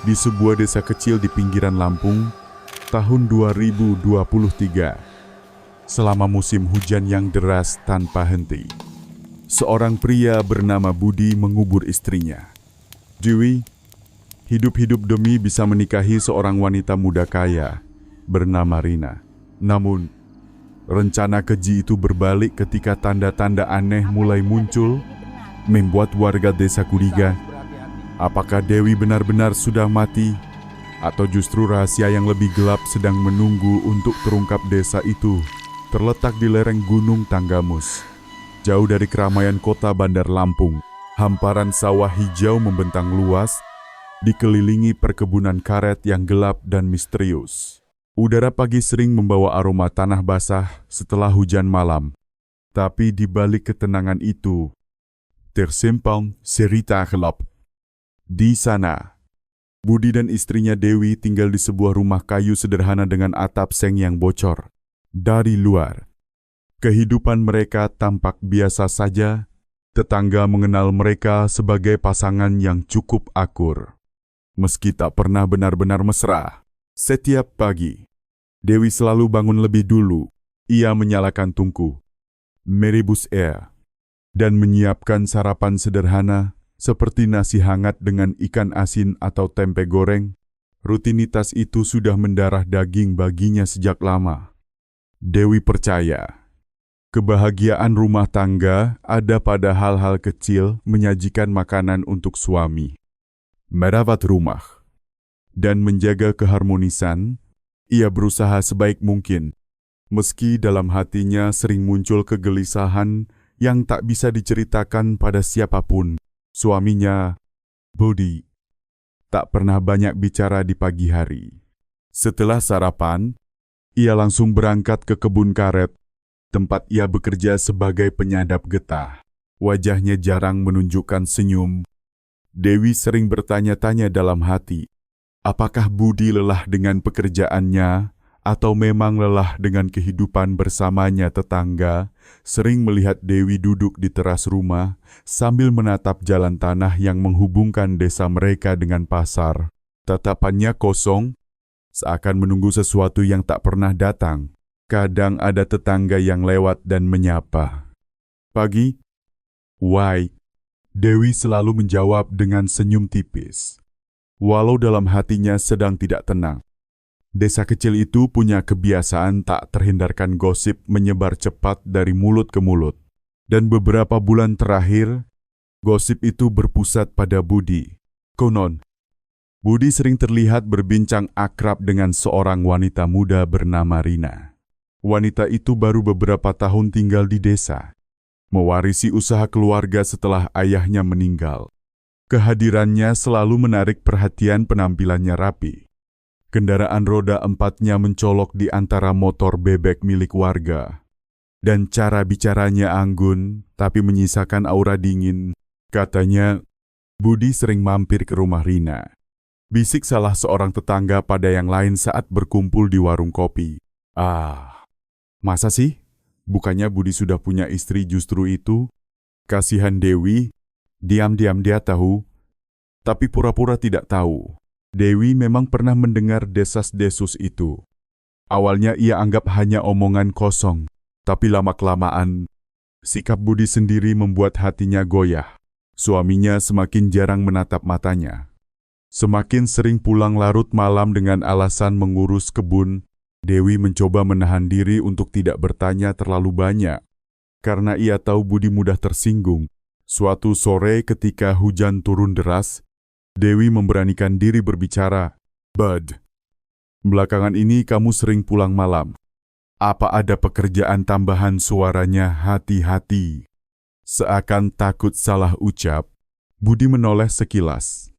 di sebuah desa kecil di pinggiran Lampung, tahun 2023. Selama musim hujan yang deras tanpa henti, seorang pria bernama Budi mengubur istrinya, Dewi, hidup-hidup demi bisa menikahi seorang wanita muda kaya bernama Rina. Namun, rencana keji itu berbalik ketika tanda-tanda aneh mulai muncul, membuat warga desa curiga. Apakah Dewi benar-benar sudah mati, atau justru rahasia yang lebih gelap sedang menunggu untuk terungkap? Desa itu terletak di lereng Gunung Tanggamus, jauh dari keramaian kota Bandar Lampung. Hamparan sawah hijau membentang luas, dikelilingi perkebunan karet yang gelap dan misterius. Udara pagi sering membawa aroma tanah basah setelah hujan malam. Tapi di balik ketenangan itu, tersimpan cerita gelap. Di sana, Budi dan istrinya Dewi tinggal di sebuah rumah kayu sederhana dengan atap seng yang bocor. Dari luar, kehidupan mereka tampak biasa saja. Tetangga mengenal mereka sebagai pasangan yang cukup akur, meski tak pernah benar-benar mesra. Setiap pagi, Dewi selalu bangun lebih dulu. Ia menyalakan tungku, merebus air, dan menyiapkan sarapan sederhana seperti nasi hangat dengan ikan asin atau tempe goreng. Rutinitas itu sudah mendarah daging baginya sejak lama. Dewi percaya, kebahagiaan rumah tangga ada pada hal-hal kecil, menyajikan makanan untuk suami, merawat rumah, dan menjaga keharmonisan. Ia berusaha sebaik mungkin, meski dalam hatinya sering muncul kegelisahan yang tak bisa diceritakan pada siapapun. Suaminya, Budi, tak pernah banyak bicara di pagi hari. Setelah sarapan, ia langsung berangkat ke kebun karet, tempat ia bekerja sebagai penyadap getah. Wajahnya jarang menunjukkan senyum. Dewi sering bertanya-tanya dalam hati, apakah Budi lelah dengan pekerjaannya atau memang lelah dengan kehidupan bersamanya? Tetangga sering melihat Dewi duduk di teras rumah sambil menatap jalan tanah yang menghubungkan desa mereka dengan pasar. Tatapannya kosong, seakan menunggu sesuatu yang tak pernah datang. Kadang ada tetangga yang lewat dan menyapa. Pagi, why? Dewi selalu menjawab dengan senyum tipis, walau dalam hatinya sedang tidak tenang. Desa kecil itu punya kebiasaan tak terhindarkan gosip menyebar cepat dari mulut ke mulut. Dan beberapa bulan terakhir, gosip itu berpusat pada Budi. Konon, Budi sering terlihat berbincang akrab dengan seorang wanita muda bernama Rina. Wanita itu baru beberapa tahun tinggal di desa, mewarisi usaha keluarga setelah ayahnya meninggal. Kehadirannya selalu menarik perhatian. Penampilannya rapi. Kendaraan roda 4-nya mencolok di antara motor bebek milik warga. Dan cara bicaranya anggun, tapi menyisakan aura dingin. Katanya, Budi sering mampir ke rumah Rina, bisik salah seorang tetangga pada yang lain saat berkumpul di warung kopi. Ah, masa sih? Bukannya Budi sudah punya istri? Justru itu, kasihan Dewi. Diam-diam dia tahu, tapi pura-pura tidak tahu. Dewi memang pernah mendengar desas-desus itu. Awalnya ia anggap hanya omongan kosong, tapi lama-kelamaan, sikap Budi sendiri membuat hatinya goyah. Suaminya semakin jarang menatap matanya. Semakin sering pulang larut malam dengan alasan mengurus kebun. Dewi mencoba menahan diri untuk tidak bertanya terlalu banyak, karena ia tahu Budi mudah tersinggung. Suatu sore ketika hujan turun deras, Dewi memberanikan diri berbicara. Bud, belakangan ini kamu sering pulang malam. Apa ada pekerjaan tambahan? Suaranya hati-hati. Seakan takut salah ucap, Budi menoleh sekilas,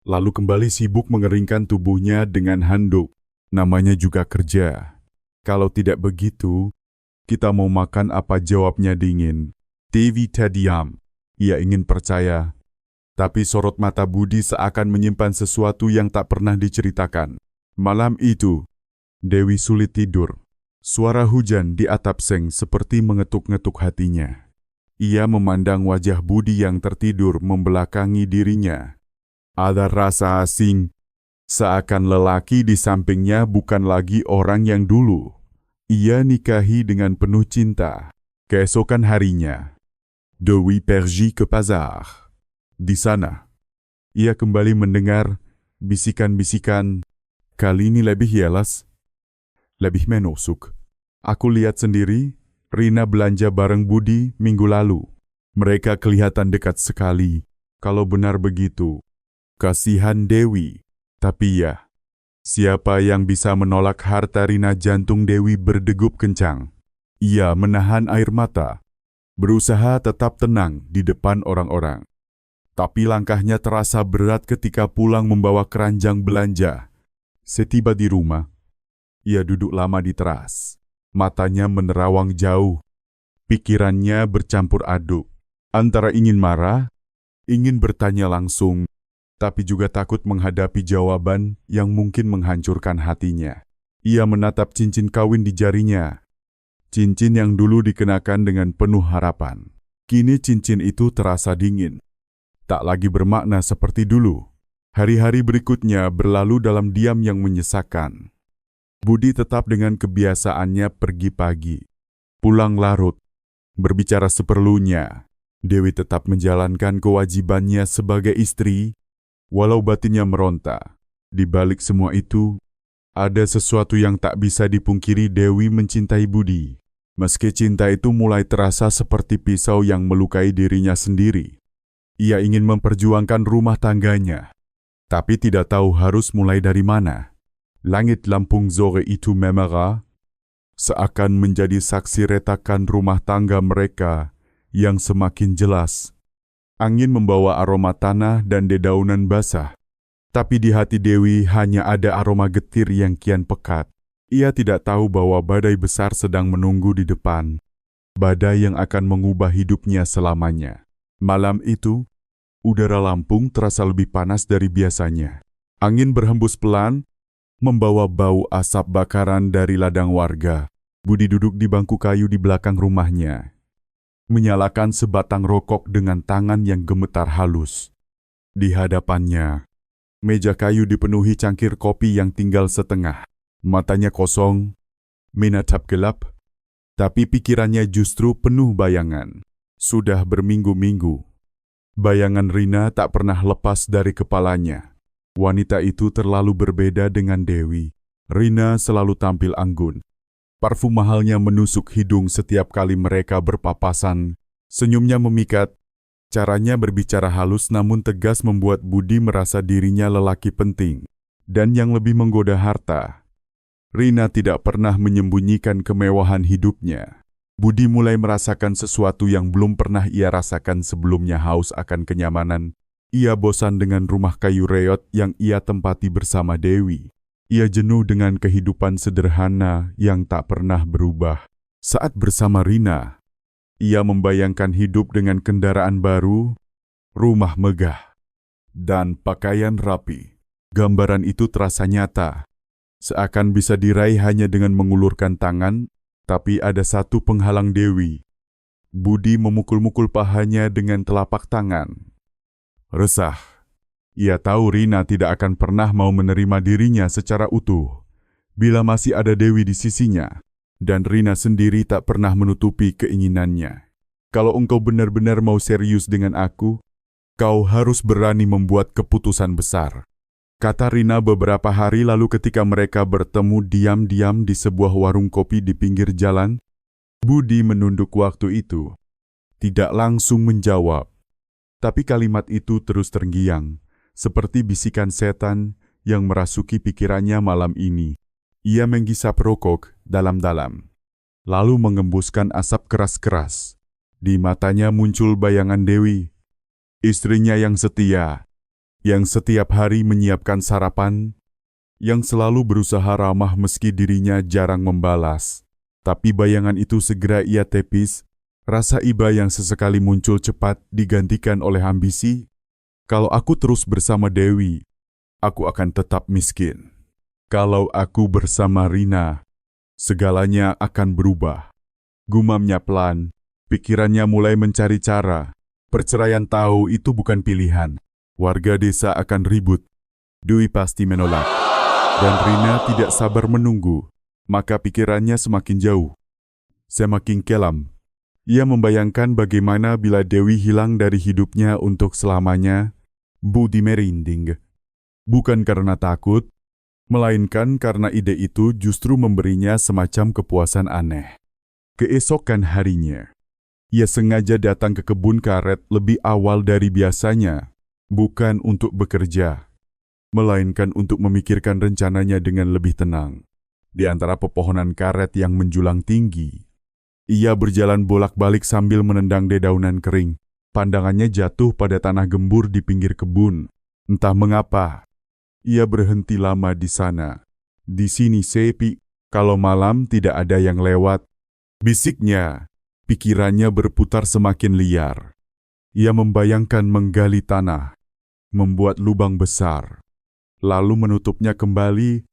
lalu kembali sibuk mengeringkan tubuhnya dengan handuk. Namanya juga kerja. Kalau tidak begitu, kita mau makan apa? Jawabnya dingin. Dewi terdiam. Ia ingin percaya, tapi sorot mata Budi seakan menyimpan sesuatu yang tak pernah diceritakan. Malam itu, Dewi sulit tidur. Suara hujan di atap seng seperti mengetuk-ngetuk hatinya. Ia memandang wajah Budi yang tertidur membelakangi dirinya. Ada rasa asing Seakan lelaki di sampingnya bukan lagi orang yang dulu ia nikahi dengan penuh cinta. Keesokan harinya, Dewi pergi ke pasar. Di sana, ia kembali mendengar bisikan-bisikan. Kali ini lebih jelas, lebih menusuk. Aku lihat sendiri, Rina belanja bareng Budi minggu lalu. Mereka kelihatan dekat sekali. Kalau benar begitu, kasihan Dewi. Tapi ya, siapa yang bisa menolak harta Rina? Jantung Dewi berdegup kencang. Ia menahan air mata, berusaha tetap tenang di depan orang-orang. Tapi langkahnya terasa berat ketika pulang membawa keranjang belanja. Setiba di rumah, ia duduk lama di teras. Matanya menerawang jauh. Pikirannya bercampur aduk. Antara ingin marah, ingin bertanya langsung, tapi juga takut menghadapi jawaban yang mungkin menghancurkan hatinya. Ia menatap cincin kawin di jarinya. Cincin yang dulu dikenakan dengan penuh harapan. Kini cincin itu terasa dingin. Tak lagi bermakna seperti dulu. Hari-hari berikutnya berlalu dalam diam yang menyesakkan. Budi tetap dengan kebiasaannya pergi pagi, pulang larut, berbicara seperlunya. Dewi tetap menjalankan kewajibannya sebagai istri, walau batinnya meronta. Di balik semua itu, ada sesuatu yang tak bisa dipungkiri. Dewi mencintai Budi. Meski cinta itu mulai terasa seperti pisau yang melukai dirinya sendiri. Ia ingin memperjuangkan rumah tangganya, tapi tidak tahu harus mulai dari mana. Langit Lampung sore itu memerah, seakan menjadi saksi retakan rumah tangga mereka yang semakin jelas. Angin membawa aroma tanah dan dedaunan basah. Tapi di hati Dewi hanya ada aroma getir yang kian pekat. Ia tidak tahu bahwa badai besar sedang menunggu di depan. Badai yang akan mengubah hidupnya selamanya. Malam itu, udara Lampung terasa lebih panas dari biasanya. Angin berhembus pelan, membawa bau asap bakaran dari ladang warga. Budi duduk di bangku kayu di belakang rumahnya, menyalakan sebatang rokok dengan tangan yang gemetar halus. Di hadapannya, meja kayu dipenuhi cangkir kopi yang tinggal setengah. Matanya kosong, menatap gelap, tapi pikirannya justru penuh bayangan. Sudah berminggu-minggu, bayangan Rina tak pernah lepas dari kepalanya. Wanita itu terlalu berbeda dengan Dewi. Rina selalu tampil anggun. Parfum mahalnya menusuk hidung setiap kali mereka berpapasan. Senyumnya memikat. Caranya berbicara halus namun tegas membuat Budi merasa dirinya lelaki penting. Dan yang lebih menggoda harta. Rina tidak pernah menyembunyikan kemewahan hidupnya. Budi mulai merasakan sesuatu yang belum pernah ia rasakan sebelumnya, haus akan kenyamanan. Ia bosan dengan rumah kayu reot yang ia tempati bersama Dewi. Ia jenuh dengan kehidupan sederhana yang tak pernah berubah. Saat bersama Rina, ia membayangkan hidup dengan kendaraan baru, rumah megah, dan pakaian rapi. Gambaran itu terasa nyata, seakan bisa diraih hanya dengan mengulurkan tangan, tapi ada satu penghalang Dewi. Budi memukul-mukul pahanya dengan telapak tangan. Resah. Ia tahu Rina tidak akan pernah mau menerima dirinya secara utuh bila masih ada Dewi di sisinya, dan Rina sendiri tak pernah menutupi keinginannya. Kalau engkau benar-benar mau serius dengan aku, kau harus berani membuat keputusan besar, kata Rina beberapa hari lalu ketika mereka bertemu diam-diam di sebuah warung kopi di pinggir jalan. Budi menunduk waktu itu, tidak langsung menjawab. Tapi kalimat itu terus terngiang, seperti bisikan setan yang merasuki pikirannya malam ini. Ia menghisap rokok dalam-dalam, lalu mengembuskan asap keras-keras. Di matanya muncul bayangan Dewi, istrinya yang setia, yang setiap hari menyiapkan sarapan, yang selalu berusaha ramah meski dirinya jarang membalas. Tapi bayangan itu segera ia tepis. Rasa iba yang sesekali muncul cepat digantikan oleh ambisi. Kalau aku terus bersama Dewi, aku akan tetap miskin. Kalau aku bersama Rina, segalanya akan berubah. Gumamnya pelan, pikirannya mulai mencari cara. Perceraian tahu itu bukan pilihan. Warga desa akan ribut. Dewi pasti menolak. Dan Rina tidak sabar menunggu, maka pikirannya semakin jauh. Semakin kelam. Ia membayangkan bagaimana bila Dewi hilang dari hidupnya untuk selamanya. Budi merinding. Bukan karena takut, melainkan karena ide itu justru memberinya semacam kepuasan aneh. Keesokan harinya, ia sengaja datang ke kebun karet lebih awal dari biasanya, bukan untuk bekerja, melainkan untuk memikirkan rencananya dengan lebih tenang. Di antara pepohonan karet yang menjulang tinggi, ia berjalan bolak-balik sambil menendang dedaunan kering. Pandangannya jatuh pada tanah gembur di pinggir kebun. Entah mengapa, ia berhenti lama di sana. Di sini sepi, kalau malam tidak ada yang lewat. Bisiknya, pikirannya berputar semakin liar. Ia membayangkan menggali tanah, membuat lubang besar, lalu menutupnya kembali,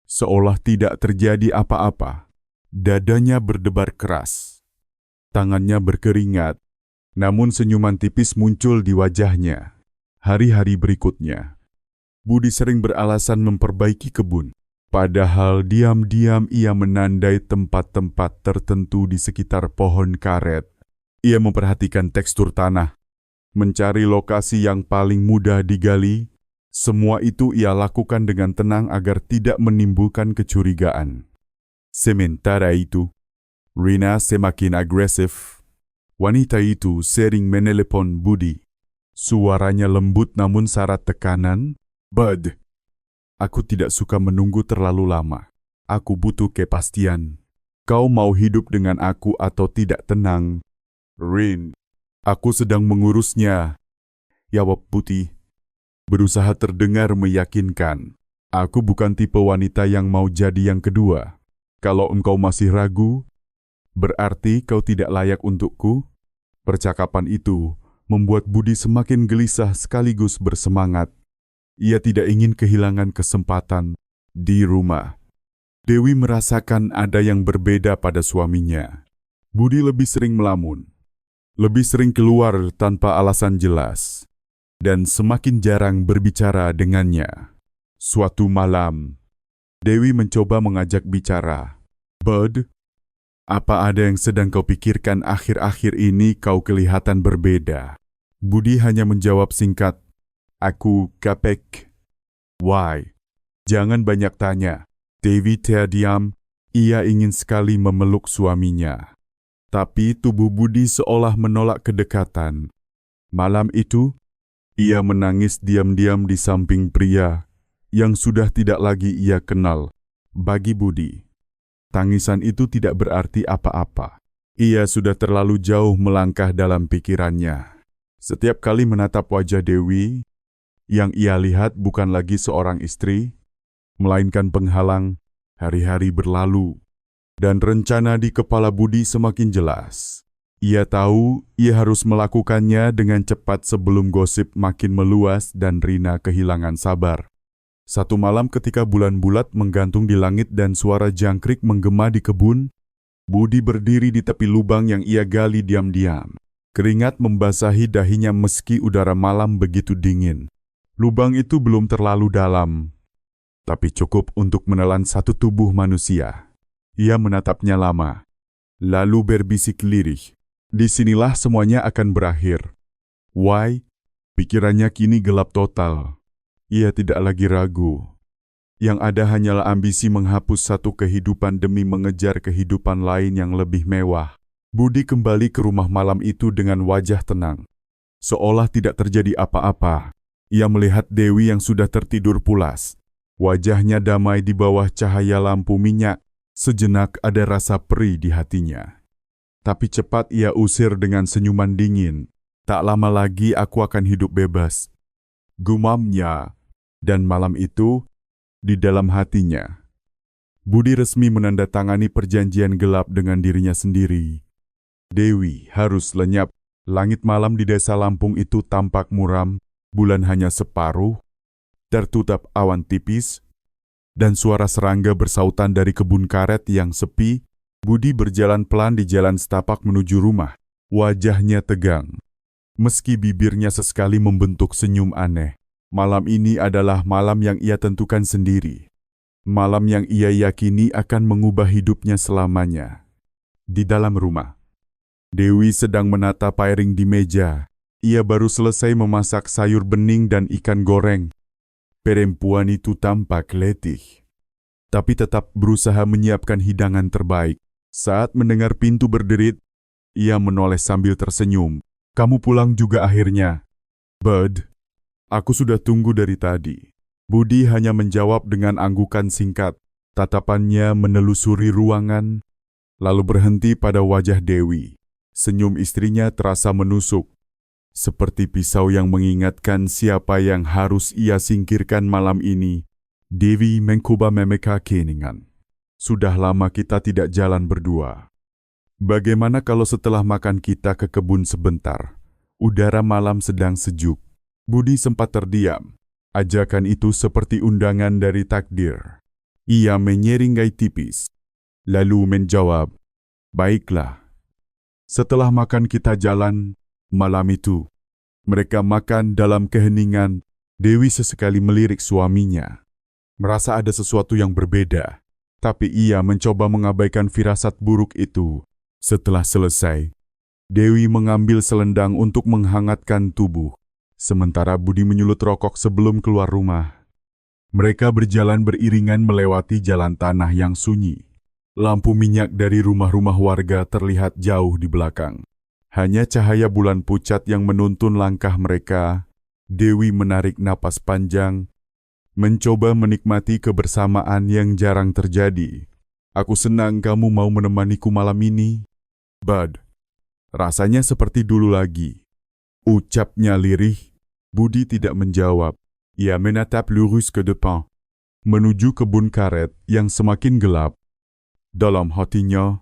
seolah tidak terjadi apa-apa. Dadanya berdebar keras. Tangannya berkeringat, namun senyuman tipis muncul di wajahnya. Hari-hari berikutnya, Budi sering beralasan memperbaiki kebun. Padahal diam-diam ia menandai tempat-tempat tertentu di sekitar pohon karet. Ia memperhatikan tekstur tanah, mencari lokasi yang paling mudah digali. Semua itu ia lakukan dengan tenang agar tidak menimbulkan kecurigaan. Sementara itu, Rina semakin agresif. Wanita itu sering menelepon Budi. Suaranya lembut namun syarat tekanan. "Bud, aku tidak suka menunggu terlalu lama. Aku butuh kepastian. Kau mau hidup dengan aku atau tidak tenang?" "Rin, aku sedang mengurusnya," jawab Budi. Berusaha terdengar meyakinkan. "Aku bukan tipe wanita yang mau jadi yang kedua. Kalau engkau masih ragu, berarti kau tidak layak untukku." Percakapan itu membuat Budi semakin gelisah sekaligus bersemangat. Ia tidak ingin kehilangan kesempatan di rumah. Dewi merasakan ada yang berbeda pada suaminya. Budi lebih sering melamun, lebih sering keluar tanpa alasan jelas, dan semakin jarang berbicara dengannya. Suatu malam, Dewi mencoba mengajak bicara. "Bud, apa ada yang sedang kau pikirkan akhir-akhir ini kau kelihatan berbeda?" Budi hanya menjawab singkat, "Aku kapek." "Why?" "Jangan banyak tanya." Dewi terdiam. Ia ingin sekali memeluk suaminya. Tapi tubuh Budi seolah menolak kedekatan. Malam itu, ia menangis diam-diam di samping pria yang sudah tidak lagi ia kenal. Bagi Budi, tangisan itu tidak berarti apa-apa. Ia sudah terlalu jauh melangkah dalam pikirannya. Setiap kali menatap wajah Dewi, yang ia lihat bukan lagi seorang istri, melainkan penghalang. Hari-hari berlalu, dan rencana di kepala Budi semakin jelas. Ia tahu ia harus melakukannya dengan cepat sebelum gosip makin meluas dan Rina kehilangan sabar. Satu malam ketika bulan bulat menggantung di langit dan suara jangkrik menggema di kebun, Budi berdiri di tepi lubang yang ia gali diam-diam. Keringat membasahi dahinya meski udara malam begitu dingin. Lubang itu belum terlalu dalam, tapi cukup untuk menelan satu tubuh manusia. Ia menatapnya lama, lalu berbisik lirih. Disinilah semuanya akan berakhir. Why? Pikirannya kini gelap total. Ia tidak lagi ragu. Yang ada hanyalah ambisi menghapus satu kehidupan demi mengejar kehidupan lain yang lebih mewah. Budi kembali ke rumah malam itu dengan wajah tenang. Seolah tidak terjadi apa-apa. Ia melihat Dewi yang sudah tertidur pulas. Wajahnya damai di bawah cahaya lampu minyak. Sejenak ada rasa perih di hatinya. Tapi cepat ia usir dengan senyuman dingin. "Tak lama lagi aku akan hidup bebas," gumamnya. Dan malam itu, di dalam hatinya, Budi resmi menandatangani perjanjian gelap dengan dirinya sendiri. Dewi harus lenyap. Langit malam di desa Lampung itu tampak muram, bulan hanya separuh, tertutup awan tipis, dan suara serangga bersautan dari kebun karet yang sepi. Budi berjalan pelan di jalan setapak menuju rumah. Wajahnya tegang, meski bibirnya sesekali membentuk senyum aneh. Malam ini adalah malam yang ia tentukan sendiri. Malam yang ia yakini akan mengubah hidupnya selamanya. Di dalam rumah, Dewi sedang menata piring di meja. Ia baru selesai memasak sayur bening dan ikan goreng. Perempuan itu tampak letih, tapi tetap berusaha menyiapkan hidangan terbaik. Saat mendengar pintu berderit, ia menoleh sambil tersenyum. "Kamu pulang juga akhirnya, Bud. Aku sudah tunggu dari tadi." Budi hanya menjawab dengan anggukan singkat. Tatapannya menelusuri ruangan, lalu berhenti pada wajah Dewi. Senyum istrinya terasa menusuk, seperti pisau yang mengingatkan siapa yang harus ia singkirkan malam ini. Dewi mencoba memeka keningan. "Sudah lama kita tidak jalan berdua. Bagaimana kalau setelah makan kita ke kebun sebentar? Udara malam sedang sejuk." Budi sempat terdiam. Ajakan itu seperti undangan dari takdir. Ia menyeringai tipis, lalu menjawab, "Baiklah. Setelah makan kita jalan." Malam itu, mereka makan dalam keheningan. Dewi sesekali melirik suaminya, merasa ada sesuatu yang berbeda. Tapi ia mencoba mengabaikan firasat buruk itu. Setelah selesai, Dewi mengambil selendang untuk menghangatkan tubuh. Sementara Budi menyulut rokok sebelum keluar rumah. Mereka berjalan beriringan melewati jalan tanah yang sunyi. Lampu minyak dari rumah-rumah warga terlihat jauh di belakang. Hanya cahaya bulan pucat yang menuntun langkah mereka. Dewi menarik napas panjang, mencoba menikmati kebersamaan yang jarang terjadi. "Aku senang kamu mau menemaniku malam ini, Bud. Rasanya seperti dulu lagi," ucapnya lirih. Budi tidak menjawab. Ia menatap lurus ke depan, menuju kebun karet yang semakin gelap. Dalam hatinya,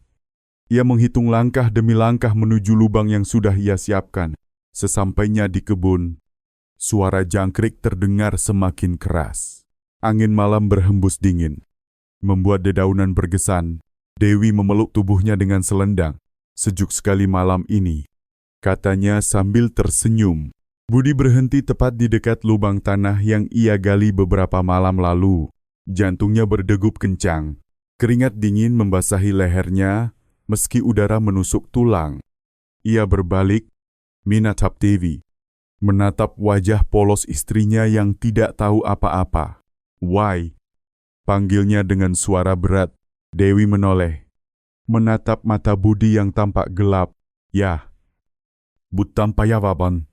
ia menghitung langkah demi langkah menuju lubang yang sudah ia siapkan. Sesampainya di kebun, suara jangkrik terdengar semakin keras. Angin malam berhembus dingin, membuat dedaunan bergesan. Dewi memeluk tubuhnya dengan selendang. "Sejuk sekali malam ini," katanya sambil tersenyum. Budi berhenti tepat di dekat lubang tanah yang ia gali beberapa malam lalu. Jantungnya berdegup kencang. Keringat dingin membasahi lehernya, meski udara menusuk tulang. Ia berbalik, menatap Dewi, menatap wajah polos istrinya yang tidak tahu apa-apa. "Why?" panggilnya dengan suara berat. Dewi menoleh, menatap mata Budi yang tampak gelap. "Ya, butam payawaban."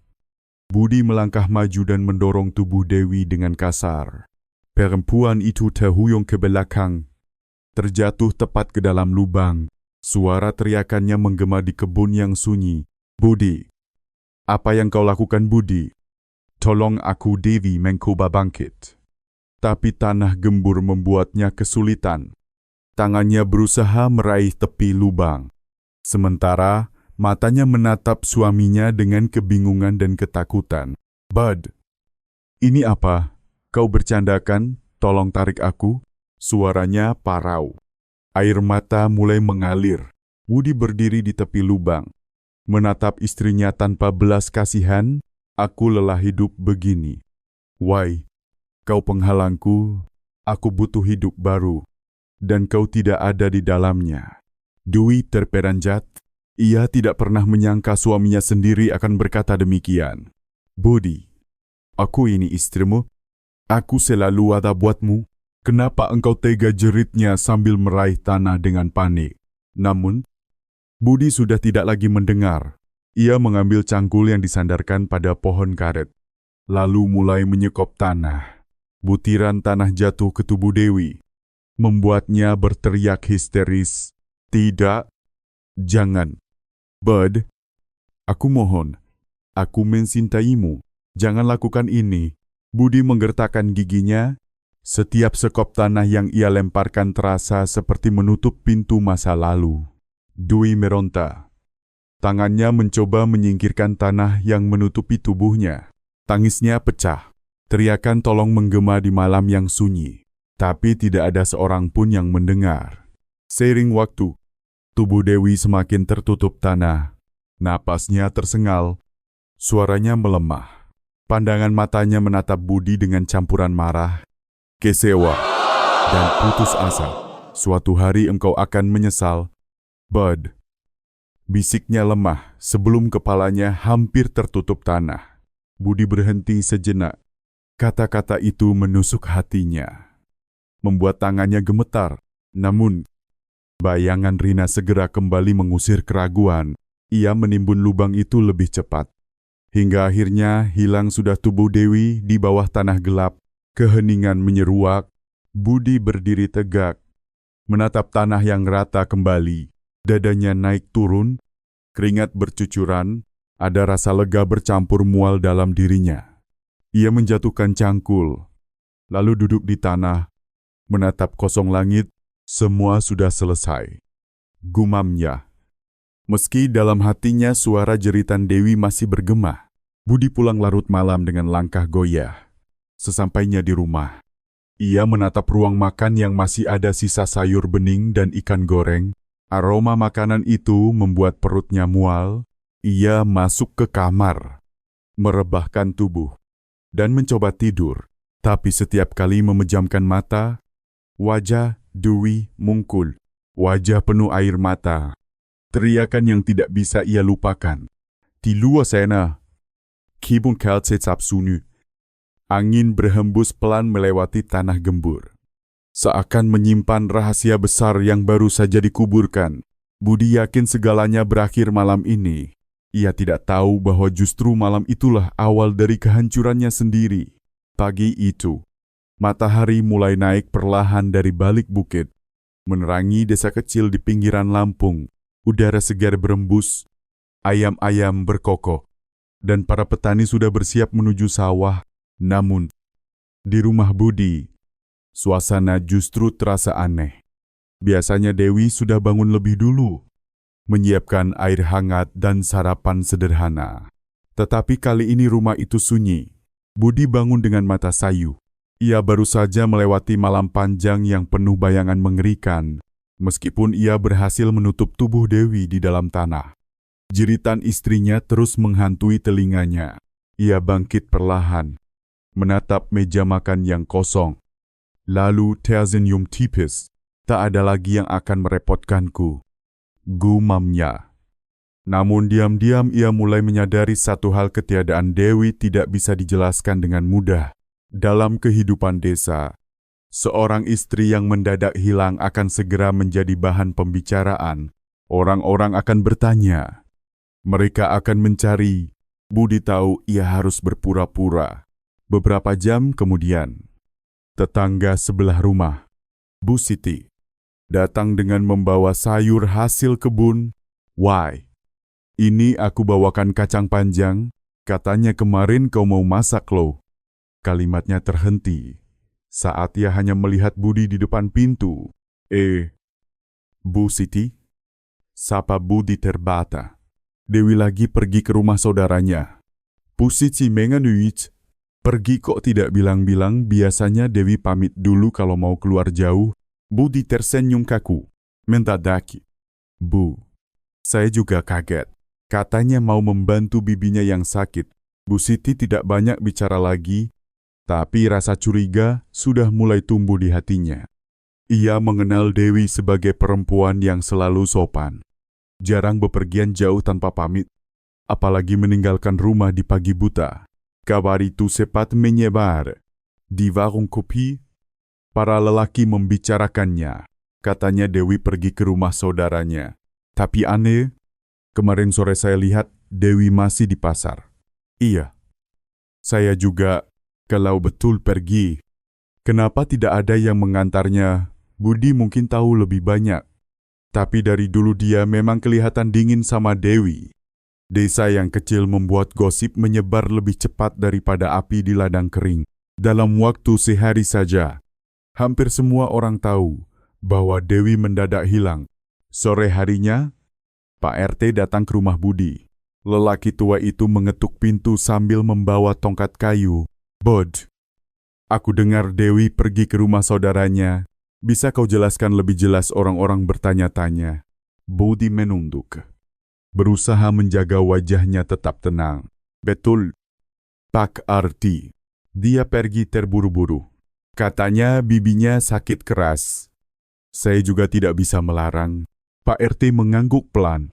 Budi melangkah maju dan mendorong tubuh Dewi dengan kasar. Perempuan itu terhuyung ke belakang, terjatuh tepat ke dalam lubang. Suara teriakannya menggema di kebun yang sunyi. "Budi, apa yang kau lakukan, Budi? Tolong aku." Dewi mencoba bangkit, tapi tanah gembur membuatnya kesulitan. Tangannya berusaha meraih tepi lubang, sementara matanya menatap suaminya dengan kebingungan dan ketakutan. "Bud, ini apa? Kau bercandakan? Tolong tarik aku." Suaranya parau. Air mata mulai mengalir. Budi berdiri di tepi lubang, menatap istrinya tanpa belas kasihan. "Aku lelah hidup begini. Why? Kau penghalangku. Aku butuh hidup baru, dan kau tidak ada di dalamnya." Dewi terperanjat. Ia tidak pernah menyangka suaminya sendiri akan berkata demikian. "Budi, aku ini istrimu. Aku selalu ada buatmu. Kenapa engkau tega?" jeritnya sambil meraih tanah dengan panik. Namun, Budi sudah tidak lagi mendengar. Ia mengambil cangkul yang disandarkan pada pohon karet, lalu mulai menyekop tanah. Butiran tanah jatuh ke tubuh Dewi, membuatnya berteriak histeris. "Tidak, jangan. Bud, aku mohon. Aku mencintaimu. Jangan lakukan ini." Budi menggertakkan giginya. Setiap sekop tanah yang ia lemparkan terasa seperti menutup pintu masa lalu. Dewi meronta. Tangannya mencoba menyingkirkan tanah yang menutupi tubuhnya. Tangisnya pecah. Teriakan tolong menggema di malam yang sunyi. Tapi tidak ada seorang pun yang mendengar. Seiring waktu, tubuh Dewi semakin tertutup tanah. Napasnya tersengal. Suaranya melemah. Pandangan matanya menatap Budi dengan campuran marah, kecewa, dan putus asa. Suatu hari engkau akan menyesal, Bud. Bisiknya lemah sebelum kepalanya hampir tertutup tanah. Budi berhenti sejenak. Kata-kata itu menusuk hatinya, membuat tangannya gemetar. Namun, bayangan Rina segera kembali mengusir keraguan. Ia menimbun lubang itu lebih cepat. Hingga akhirnya hilang sudah tubuh Dewi di bawah tanah gelap. Keheningan menyeruak. Budi berdiri tegak, menatap tanah yang rata kembali. Dadanya naik turun, keringat bercucuran, ada rasa lega bercampur mual dalam dirinya. Ia menjatuhkan cangkul, lalu duduk di tanah, menatap kosong langit. Semua sudah selesai, gumamnya. Meski dalam hatinya suara jeritan Dewi masih bergema, Budi pulang larut malam dengan langkah goyah. Sesampainya di rumah, ia menatap ruang makan yang masih ada sisa sayur bening dan ikan goreng. Aroma makanan itu membuat perutnya mual. Ia masuk ke kamar, merebahkan tubuh, dan mencoba tidur. Tapi setiap kali memejamkan mata, wajah Dewi mungkul, wajah penuh air mata. Teriakan yang tidak bisa ia lupakan. Di luar sana, kibun kaltse sapsunu. Angin berhembus pelan melewati tanah gembur. Seakan menyimpan rahasia besar yang baru saja dikuburkan. Budi yakin segalanya berakhir malam ini. Ia tidak tahu bahwa justru malam itulah awal dari kehancurannya sendiri. Pagi itu, matahari mulai naik perlahan dari balik bukit, menerangi desa kecil di pinggiran Lampung. Udara segar berembus, ayam-ayam berkokok, dan para petani sudah bersiap menuju sawah. Namun, di rumah Budi, suasana justru terasa aneh. Biasanya Dewi sudah bangun lebih dulu, menyiapkan air hangat dan sarapan sederhana. Tetapi kali ini rumah itu sunyi. Budi bangun dengan mata sayu. Ia baru saja melewati malam panjang yang penuh bayangan mengerikan. Meskipun ia berhasil menutup tubuh Dewi di dalam tanah, jeritan istrinya terus menghantui telinganya. Ia bangkit perlahan, menatap meja makan yang kosong. Lalu tersenyum tipis. Tak ada lagi yang akan merepotkanku, gumamnya. Namun diam-diam ia mulai menyadari satu hal, ketiadaan Dewi tidak bisa dijelaskan dengan mudah. Dalam kehidupan desa, seorang istri yang mendadak hilang akan segera menjadi bahan pembicaraan. Orang-orang akan bertanya. Mereka akan mencari. Budi tahu ia harus berpura-pura. Beberapa jam kemudian, tetangga sebelah rumah, Bu Siti, datang dengan membawa sayur hasil kebun. "Why, ini aku bawakan kacang panjang. Katanya kemarin kau mau masak loh." Kalimatnya terhenti saat ia hanya melihat Budi di depan pintu. Bu Siti?" Sapa Budi terbata. Dewi lagi pergi ke rumah saudaranya. "Bu Siti mengenuit. Pergi kok tidak bilang-bilang, biasanya Dewi pamit dulu kalau mau keluar jauh." Budi tersenyum kaku. "Mentadaki." "Bu, saya juga kaget. Katanya mau membantu bibinya yang sakit." Bu Siti tidak banyak bicara lagi, tapi rasa curiga sudah mulai tumbuh di hatinya. Ia mengenal Dewi sebagai perempuan yang selalu sopan. Jarang bepergian jauh tanpa pamit, apalagi meninggalkan rumah di pagi buta. Kabar itu cepat menyebar. Di warung kopi, para lelaki membicarakannya. Katanya Dewi pergi ke rumah saudaranya. Tapi aneh, kemarin sore saya lihat Dewi masih di pasar. "Iya, saya juga. Kalau betul pergi, kenapa tidak ada yang mengantarnya?" Budi mungkin tahu lebih banyak. Tapi dari dulu dia memang kelihatan dingin sama Dewi. Desa yang kecil membuat gosip menyebar lebih cepat daripada api di ladang kering. Dalam waktu sehari saja, hampir semua orang tahu bahwa Dewi mendadak hilang. Sore harinya, Pak RT datang ke rumah Budi. Lelaki tua itu mengetuk pintu sambil membawa tongkat kayu. "Bod, aku dengar Dewi pergi ke rumah saudaranya. Bisa kau jelaskan lebih jelas?" Orang-orang bertanya-tanya. Budi menunduk, berusaha menjaga wajahnya tetap tenang. "Betul, Pak Arti. Dia pergi terburu-buru. Katanya bibinya sakit keras. Saya juga tidak bisa melarang. Pak RT mengangguk pelan,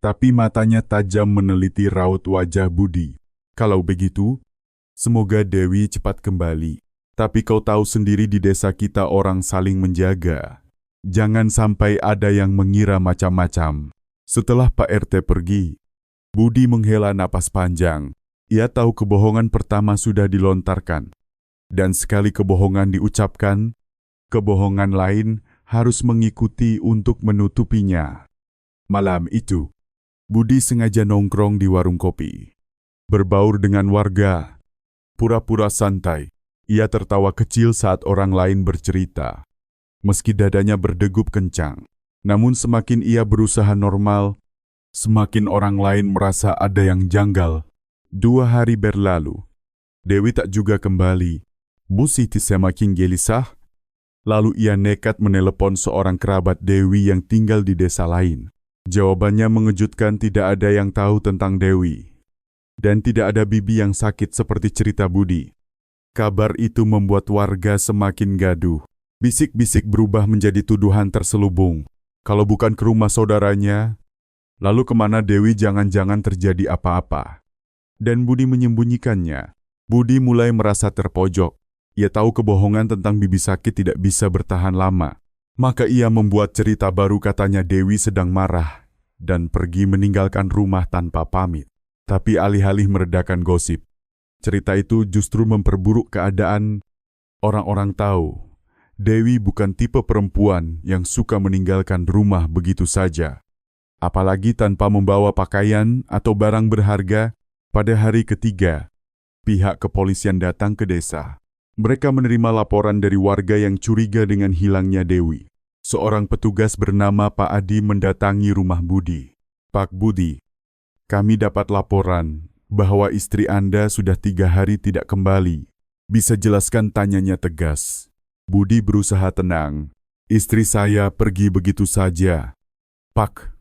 tapi matanya tajam meneliti raut wajah Budi. Kalau begitu, semoga Dewi cepat kembali. Tapi kau tahu sendiri di desa kita orang saling menjaga. Jangan sampai ada yang mengira macam-macam. Setelah Pak RT pergi, Budi menghela napas panjang. Ia tahu kebohongan pertama sudah dilontarkan. Dan sekali kebohongan diucapkan, kebohongan lain harus mengikuti untuk menutupinya. Malam itu, Budi sengaja nongkrong di warung kopi. Berbaur dengan warga, pura-pura santai. Ia tertawa kecil saat orang lain bercerita. Meski dadanya berdegup kencang, namun semakin ia berusaha normal, semakin orang lain merasa ada yang janggal. 2 hari berlalu, Dewi tak juga kembali. Bu Siti semakin gelisah, lalu ia nekat menelepon seorang kerabat Dewi yang tinggal di desa lain. Jawabannya mengejutkan, tidak ada yang tahu tentang Dewi. Dan tidak ada bibi yang sakit seperti cerita Budi. Kabar itu membuat warga semakin gaduh. Bisik-bisik berubah menjadi tuduhan terselubung. Kalau bukan ke rumah saudaranya, lalu kemana Dewi? Jangan-jangan terjadi apa-apa. Dan Budi menyembunyikannya. Budi mulai merasa terpojok. Ia tahu kebohongan tentang bibi sakit tidak bisa bertahan lama. Maka ia membuat cerita baru, katanya Dewi sedang marah dan pergi meninggalkan rumah tanpa pamit. Tapi alih-alih meredakan gosip, cerita itu justru memperburuk keadaan. Orang-orang tahu Dewi bukan tipe perempuan yang suka meninggalkan rumah begitu saja. Apalagi tanpa membawa pakaian atau barang berharga. Pada hari ketiga, pihak kepolisian datang ke desa. Mereka menerima laporan dari warga yang curiga dengan hilangnya Dewi. Seorang petugas bernama Pak Adi mendatangi rumah Budi. Pak Budi, kami dapat laporan bahwa istri Anda sudah 3 hari tidak kembali. Bisa jelaskan? Tanyanya tegas. Budi berusaha tenang. Istri saya pergi begitu saja. Pak,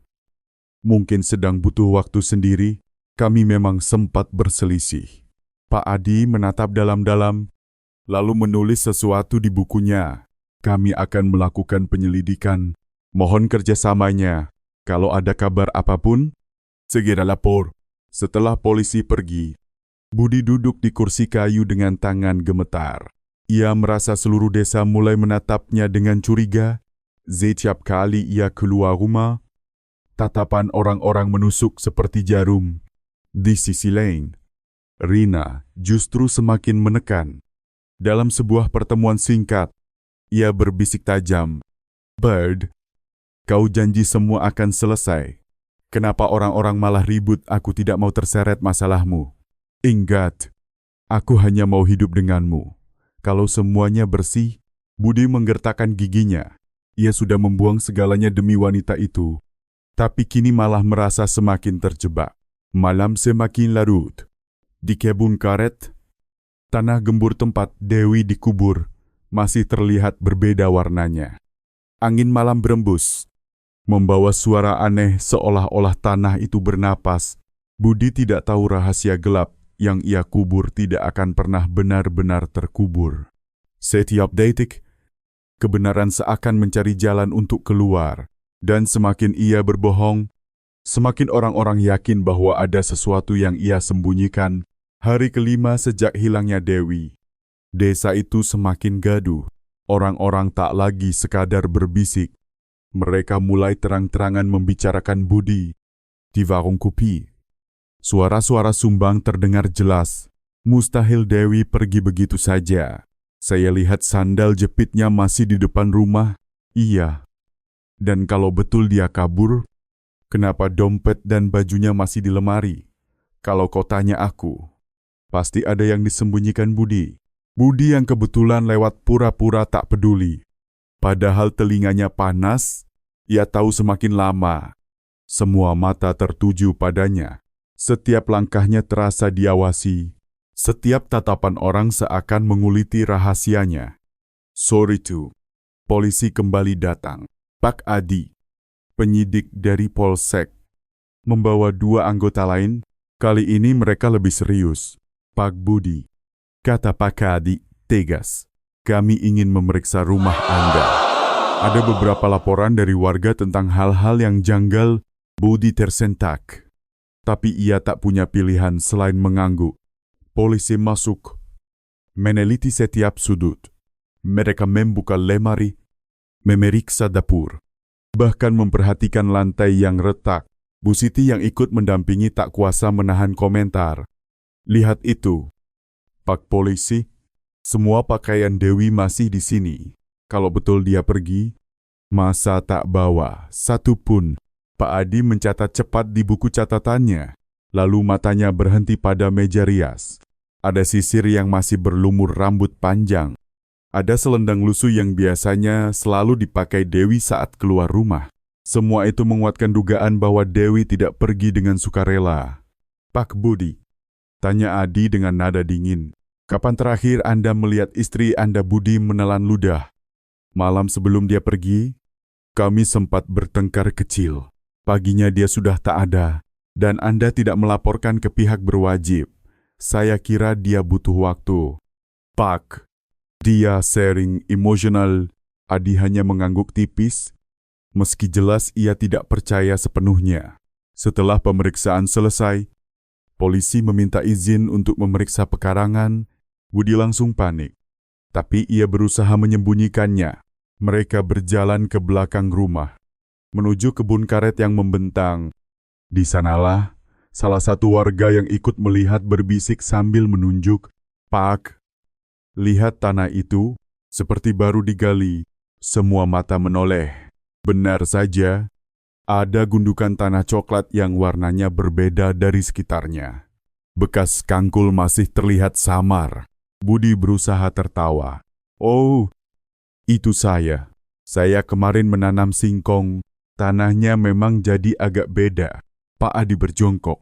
mungkin sedang butuh waktu sendiri. Kami memang sempat berselisih. Pak Adi menatap dalam-dalam, lalu menulis sesuatu di bukunya. Kami akan melakukan penyelidikan. Mohon kerjasamanya. Kalau ada kabar apapun, segera lapor. Setelah polisi pergi, Budi duduk di kursi kayu dengan tangan gemetar. Ia merasa seluruh desa mulai menatapnya dengan curiga. Setiap kali ia keluar rumah, tatapan orang-orang menusuk seperti jarum. Di sisi lain, Rina justru semakin menekan. Dalam sebuah pertemuan singkat, ia berbisik tajam. Bird, kau janji semua akan selesai. Kenapa orang-orang malah ribut? Aku tidak mau terseret masalahmu. Ingat, aku hanya mau hidup denganmu. Kalau semuanya bersih, Budi menggertakkan giginya. Ia sudah membuang segalanya demi wanita itu. Tapi kini malah merasa semakin terjebak. Malam semakin larut. Di kebun karet, tanah gembur tempat Dewi dikubur masih terlihat berbeda warnanya. Angin malam berembus, membawa suara aneh seolah-olah tanah itu bernapas. Budi tidak tahu rahasia gelap yang ia kubur tidak akan pernah benar-benar terkubur. Setiap detik, kebenaran seakan mencari jalan untuk keluar. Dan semakin ia berbohong, semakin orang-orang yakin bahwa ada sesuatu yang ia sembunyikan. Hari kelima sejak hilangnya Dewi, desa itu semakin gaduh. Orang-orang tak lagi sekadar berbisik. Mereka mulai terang-terangan membicarakan Budi. Di warung kopi, suara-suara sumbang terdengar jelas. Mustahil Dewi pergi begitu saja. Saya lihat sandal jepitnya masih di depan rumah. Iya. Dan kalau betul dia kabur, kenapa dompet dan bajunya masih di lemari? Kalau kau tanya aku, pasti ada yang disembunyikan Budi. Budi yang kebetulan lewat pura-pura tak peduli. Padahal telinganya panas, ia tahu semakin lama. Semua mata tertuju padanya. Setiap langkahnya terasa diawasi. Setiap tatapan orang seakan menguliti rahasianya. Sore itu, polisi kembali datang. Pak Adi, penyidik dari Polsek, membawa 2 anggota lain. Kali ini mereka lebih serius. Pak Budi, kata Pak Kadi tegas. Kami ingin memeriksa rumah Anda. Ada beberapa laporan dari warga tentang hal-hal yang janggal. Budi tersentak. Tapi ia tak punya pilihan selain mengangguk. Polisi masuk, meneliti setiap sudut. Mereka membuka lemari, memeriksa dapur, bahkan memperhatikan lantai yang retak. Bu Siti yang ikut mendampingi tak kuasa menahan komentar. Lihat itu, Pak Polisi, semua pakaian Dewi masih di sini. Kalau betul dia pergi, masa tak bawa satu pun? Pak Adi mencatat cepat di buku catatannya, lalu matanya berhenti pada meja rias. Ada sisir yang masih berlumur rambut panjang. Ada selendang lusuh yang biasanya selalu dipakai Dewi saat keluar rumah. Semua itu menguatkan dugaan bahwa Dewi tidak pergi dengan sukarela. Pak Budi, tanya Adi dengan nada dingin. Kapan terakhir Anda melihat istri Anda Budi menelan ludah? Malam sebelum dia pergi, kami sempat bertengkar kecil. Paginya dia sudah tak ada, dan Anda tidak melaporkan ke pihak berwajib. Saya kira dia butuh waktu. Pak, dia sharing emosional. Adi hanya mengangguk tipis, meski jelas ia tidak percaya sepenuhnya. Setelah pemeriksaan selesai, polisi meminta izin untuk memeriksa pekarangan. Budi langsung panik, tapi ia berusaha menyembunyikannya. Mereka berjalan ke belakang rumah, menuju kebun karet yang membentang. Di sanalah, salah satu warga yang ikut melihat berbisik sambil menunjuk, Pak, lihat tanah itu, seperti baru digali. Semua mata menoleh. Benar saja, ada gundukan tanah coklat yang warnanya berbeda dari sekitarnya. Bekas kangkul masih terlihat samar. Budi berusaha tertawa. Oh, itu saya. Saya kemarin menanam singkong. Tanahnya memang jadi agak beda. Pak Adi berjongkok,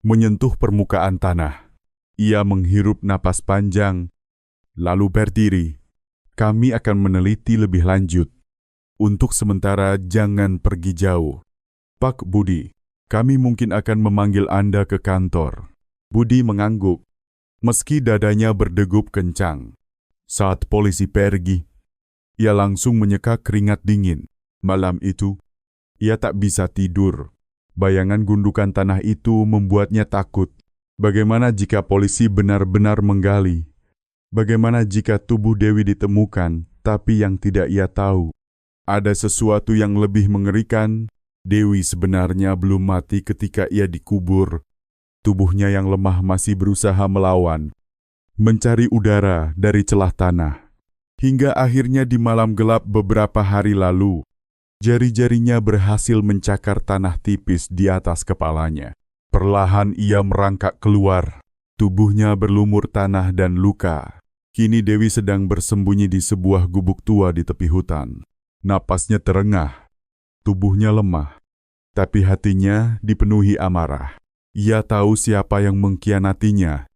menyentuh permukaan tanah. Ia menghirup napas panjang, lalu berdiri. Kami akan meneliti lebih lanjut. Untuk sementara jangan pergi jauh. Pak Budi, kami mungkin akan memanggil Anda ke kantor. Budi mengangguk, meski dadanya berdegup kencang. Saat polisi pergi, ia langsung menyeka keringat dingin. Malam itu, ia tak bisa tidur. Bayangan gundukan tanah itu membuatnya takut. Bagaimana jika polisi benar-benar menggali? Bagaimana jika tubuh Dewi ditemukan, tapi yang tidak ia tahu? Ada sesuatu yang lebih mengerikan. Dewi sebenarnya belum mati ketika ia dikubur. Tubuhnya yang lemah masih berusaha melawan, mencari udara dari celah tanah. Hingga akhirnya di malam gelap beberapa hari lalu, jari-jarinya berhasil mencakar tanah tipis di atas kepalanya. Perlahan ia merangkak keluar, tubuhnya berlumur tanah dan luka. Kini Dewi sedang bersembunyi di sebuah gubuk tua di tepi hutan. Napasnya terengah, tubuhnya lemah, tapi hatinya dipenuhi amarah. Ia tahu siapa yang mengkhianatinya.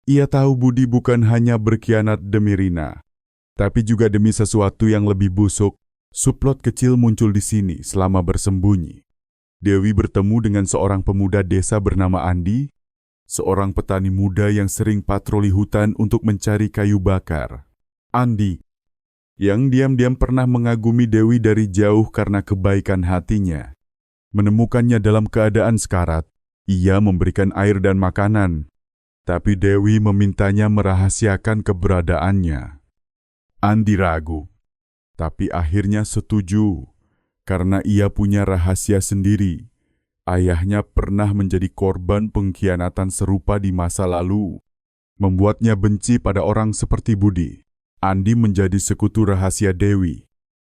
Ia tahu Budi bukan hanya berkhianat demi Rina, tapi juga demi sesuatu yang lebih busuk. Subplot kecil muncul di sini selama bersembunyi. Dewi bertemu dengan seorang pemuda desa bernama Andi, seorang petani muda yang sering patroli hutan untuk mencari kayu bakar. Andi, yang diam-diam pernah mengagumi Dewi dari jauh karena kebaikan hatinya, menemukannya dalam keadaan sekarat. Ia memberikan air dan makanan, tapi Dewi memintanya merahasiakan keberadaannya. Andi ragu, tapi akhirnya setuju karena ia punya rahasia sendiri. Ayahnya pernah menjadi korban pengkhianatan serupa di masa lalu, membuatnya benci pada orang seperti Budi. Andi menjadi sekutu rahasia Dewi,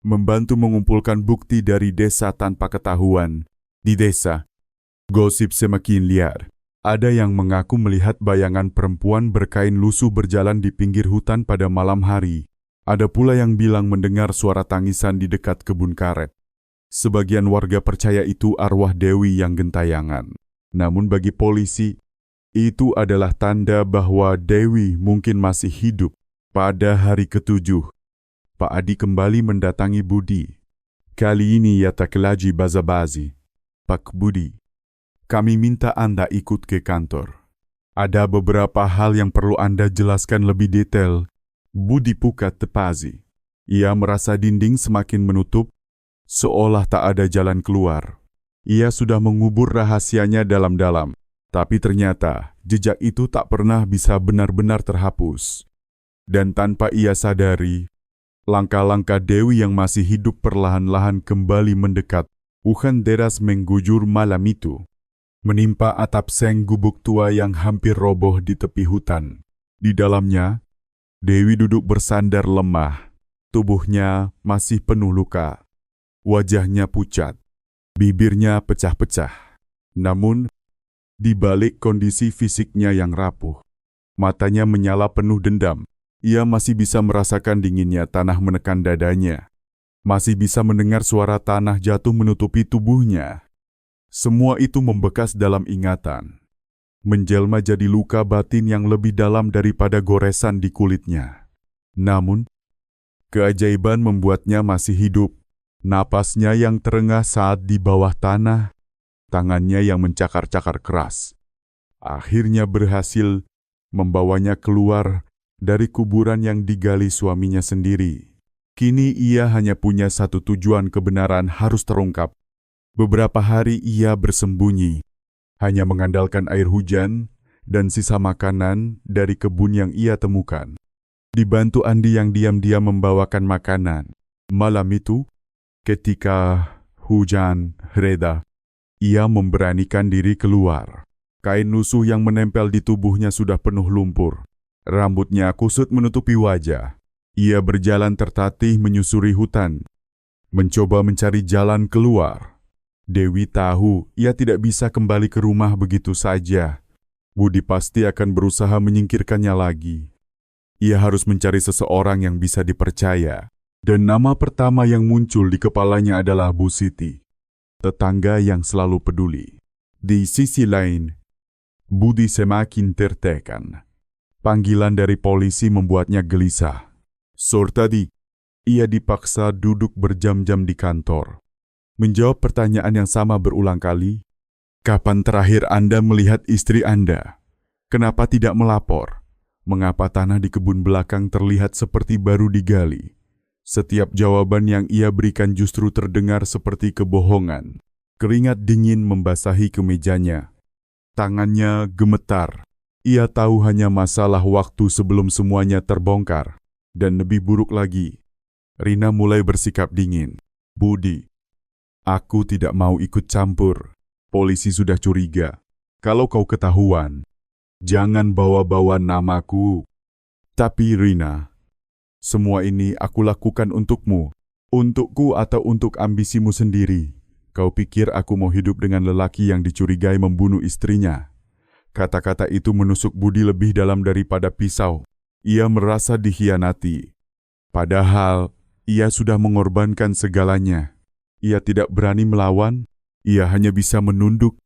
membantu mengumpulkan bukti dari desa tanpa ketahuan. Di desa, gosip semakin liar. Ada yang mengaku melihat bayangan perempuan berkain lusuh berjalan di pinggir hutan pada malam hari. Ada pula yang bilang mendengar suara tangisan di dekat kebun karet. Sebagian warga percaya itu arwah Dewi yang gentayangan. Namun bagi polisi, itu adalah tanda bahwa Dewi mungkin masih hidup. Pada hari ke-7, Pak Adi kembali mendatangi Budi. Kali ini ia tak lagi basa-basi. Pak Budi, kami minta Anda ikut ke kantor. Ada beberapa hal yang perlu Anda jelaskan lebih detail. Budi Pukat Tepazi. Ia merasa dinding semakin menutup, seolah tak ada jalan keluar. Ia sudah mengubur rahasianya dalam-dalam, tapi ternyata jejak itu tak pernah bisa benar-benar terhapus. Dan tanpa ia sadari, langkah-langkah Dewi yang masih hidup perlahan-lahan kembali mendekat. Hujan deras mengguyur malam itu, menimpa atap seng gubuk tua yang hampir roboh di tepi hutan. Di dalamnya, Dewi duduk bersandar lemah. Tubuhnya masih penuh luka. Wajahnya pucat, bibirnya pecah-pecah. Namun, di balik kondisi fisiknya yang rapuh, matanya menyala penuh dendam. Ia masih bisa merasakan dinginnya tanah menekan dadanya. Masih bisa mendengar suara tanah jatuh menutupi tubuhnya. Semua itu membekas dalam ingatan, menjelma jadi luka batin yang lebih dalam daripada goresan di kulitnya. Namun, keajaiban membuatnya masih hidup. Napasnya yang terengah saat di bawah tanah, tangannya yang mencakar-cakar keras, akhirnya berhasil membawanya keluar dari kuburan yang digali suaminya sendiri. Kini ia hanya punya satu tujuan: kebenaran harus terungkap. Beberapa hari ia bersembunyi, hanya mengandalkan air hujan dan sisa makanan dari kebun yang ia temukan. Dibantu Andi yang diam-diam membawakan makanan. Malam itu, ketika hujan reda, ia memberanikan diri keluar. Kain lusuh yang menempel di tubuhnya sudah penuh lumpur. Rambutnya kusut menutupi wajah. Ia berjalan tertatih menyusuri hutan, mencoba mencari jalan keluar. Dewi tahu ia tidak bisa kembali ke rumah begitu saja. Budi pasti akan berusaha menyingkirkannya lagi. Ia harus mencari seseorang yang bisa dipercaya. Dan nama pertama yang muncul di kepalanya adalah Bu Siti, tetangga yang selalu peduli. Di sisi lain, Budi semakin tertekan. Panggilan dari polisi membuatnya gelisah. Sore tadi, ia dipaksa duduk berjam-jam di kantor, menjawab pertanyaan yang sama berulang kali. Kapan terakhir Anda melihat istri Anda? Kenapa tidak melapor? Mengapa tanah di kebun belakang terlihat seperti baru digali? Setiap jawaban yang ia berikan justru terdengar seperti kebohongan. Keringat dingin membasahi kemejanya. Tangannya gemetar. Ia tahu hanya masalah waktu sebelum semuanya terbongkar. Dan lebih buruk lagi, Rina mulai bersikap dingin. Budi, aku tidak mau ikut campur. Polisi sudah curiga. Kalau kau ketahuan, jangan bawa-bawa namaku. Tapi Rina, semua ini aku lakukan untukmu, untukku atau untuk ambisimu sendiri. Kau pikir aku mau hidup dengan lelaki yang dicurigai membunuh istrinya? Kata-kata itu menusuk Budi lebih dalam daripada pisau. Ia merasa dikhianati. Padahal, ia sudah mengorbankan segalanya. Ia tidak berani melawan, ia hanya bisa menunduk,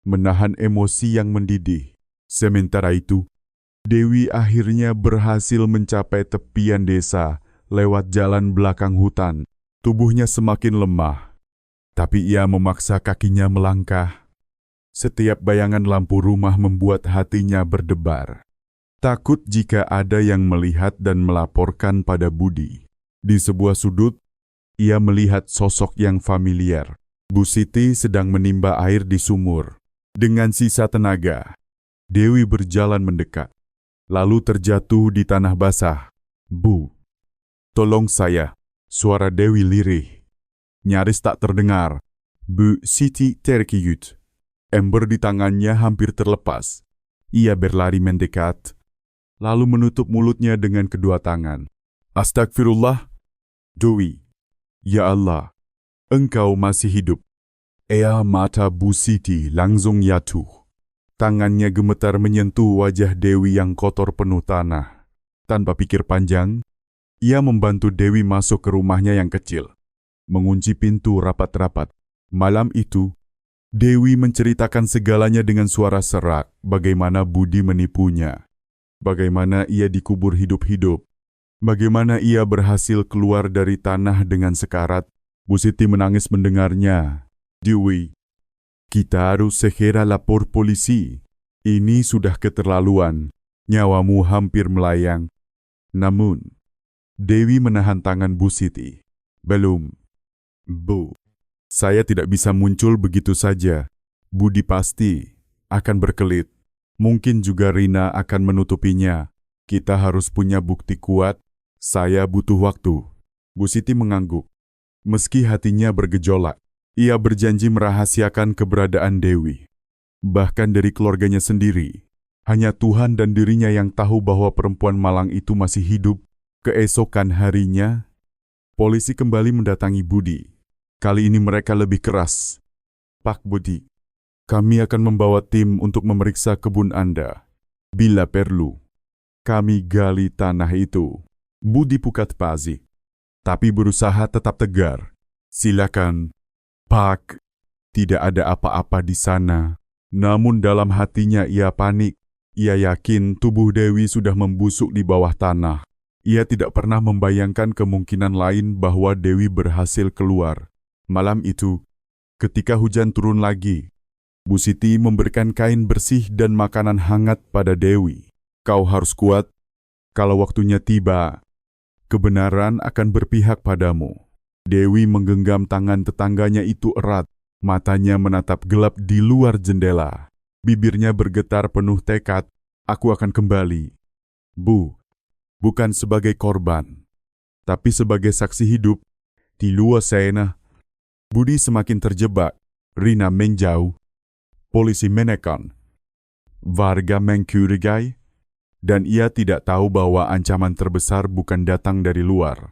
menahan emosi yang mendidih. Sementara itu, Dewi akhirnya berhasil mencapai tepian desa lewat jalan belakang hutan. Tubuhnya semakin lemah, tapi ia memaksa kakinya melangkah. Setiap bayangan lampu rumah membuat hatinya berdebar. Takut jika ada yang melihat dan melaporkan pada Budi. Di sebuah sudut, ia melihat sosok yang familiar. Bu Siti sedang menimba air di sumur. Dengan sisa tenaga, Dewi berjalan mendekat, lalu terjatuh di tanah basah. Bu, tolong saya. Suara Dewi lirih, nyaris tak terdengar. Bu Siti terkejut. Ember di tangannya hampir terlepas. Ia berlari mendekat, lalu menutup mulutnya dengan kedua tangan. Astagfirullah, Dewi. Ya Allah, engkau masih hidup. Mata Bu Siti langsung jatuh. Tangannya gemetar menyentuh wajah Dewi yang kotor penuh tanah. Tanpa pikir panjang, ia membantu Dewi masuk ke rumahnya yang kecil, mengunci pintu rapat-rapat. Malam itu, Dewi menceritakan segalanya dengan suara serak, bagaimana Budi menipunya. Bagaimana ia dikubur hidup-hidup. Bagaimana ia berhasil keluar dari tanah dengan sekarat. Bu Siti menangis mendengarnya. Dewi, kita harus segera lapor polisi. Ini sudah keterlaluan. Nyawamu hampir melayang. Namun, Dewi menahan tangan Bu Siti. Belum. Bu, saya tidak bisa muncul begitu saja. Budi pasti akan berkelit. Mungkin juga Rina akan menutupinya. Kita harus punya bukti kuat. Saya butuh waktu. Bu Siti mengangguk. Meski hatinya bergejolak, ia berjanji merahasiakan keberadaan Dewi. Bahkan dari keluarganya sendiri, hanya Tuhan dan dirinya yang tahu bahwa perempuan malang itu masih hidup. Keesokan harinya, polisi kembali mendatangi Budi. Kali ini mereka lebih keras. Pak Budi, kami akan membawa tim untuk memeriksa kebun Anda. Bila perlu, kami gali tanah itu. Budi pukat pazi, tapi berusaha tetap tegar. Silakan, Pak. Tidak ada apa-apa di sana. Namun dalam hatinya ia panik. Ia yakin tubuh Dewi sudah membusuk di bawah tanah. Ia tidak pernah membayangkan kemungkinan lain bahwa Dewi berhasil keluar. Malam itu, ketika hujan turun lagi, Bu Siti memberikan kain bersih dan makanan hangat pada Dewi. Kau harus kuat. Kalau waktunya tiba, kebenaran akan berpihak padamu. Dewi menggenggam tangan tetangganya itu erat. Matanya menatap gelap di luar jendela. Bibirnya bergetar penuh tekad. Aku akan kembali. Bu, bukan sebagai korban, tapi sebagai saksi hidup. Di luar sana, Budi semakin terjebak. Rina menjauh. Polisi menekan. Warga mencurigai. Dan ia tidak tahu bahwa ancaman terbesar bukan datang dari luar,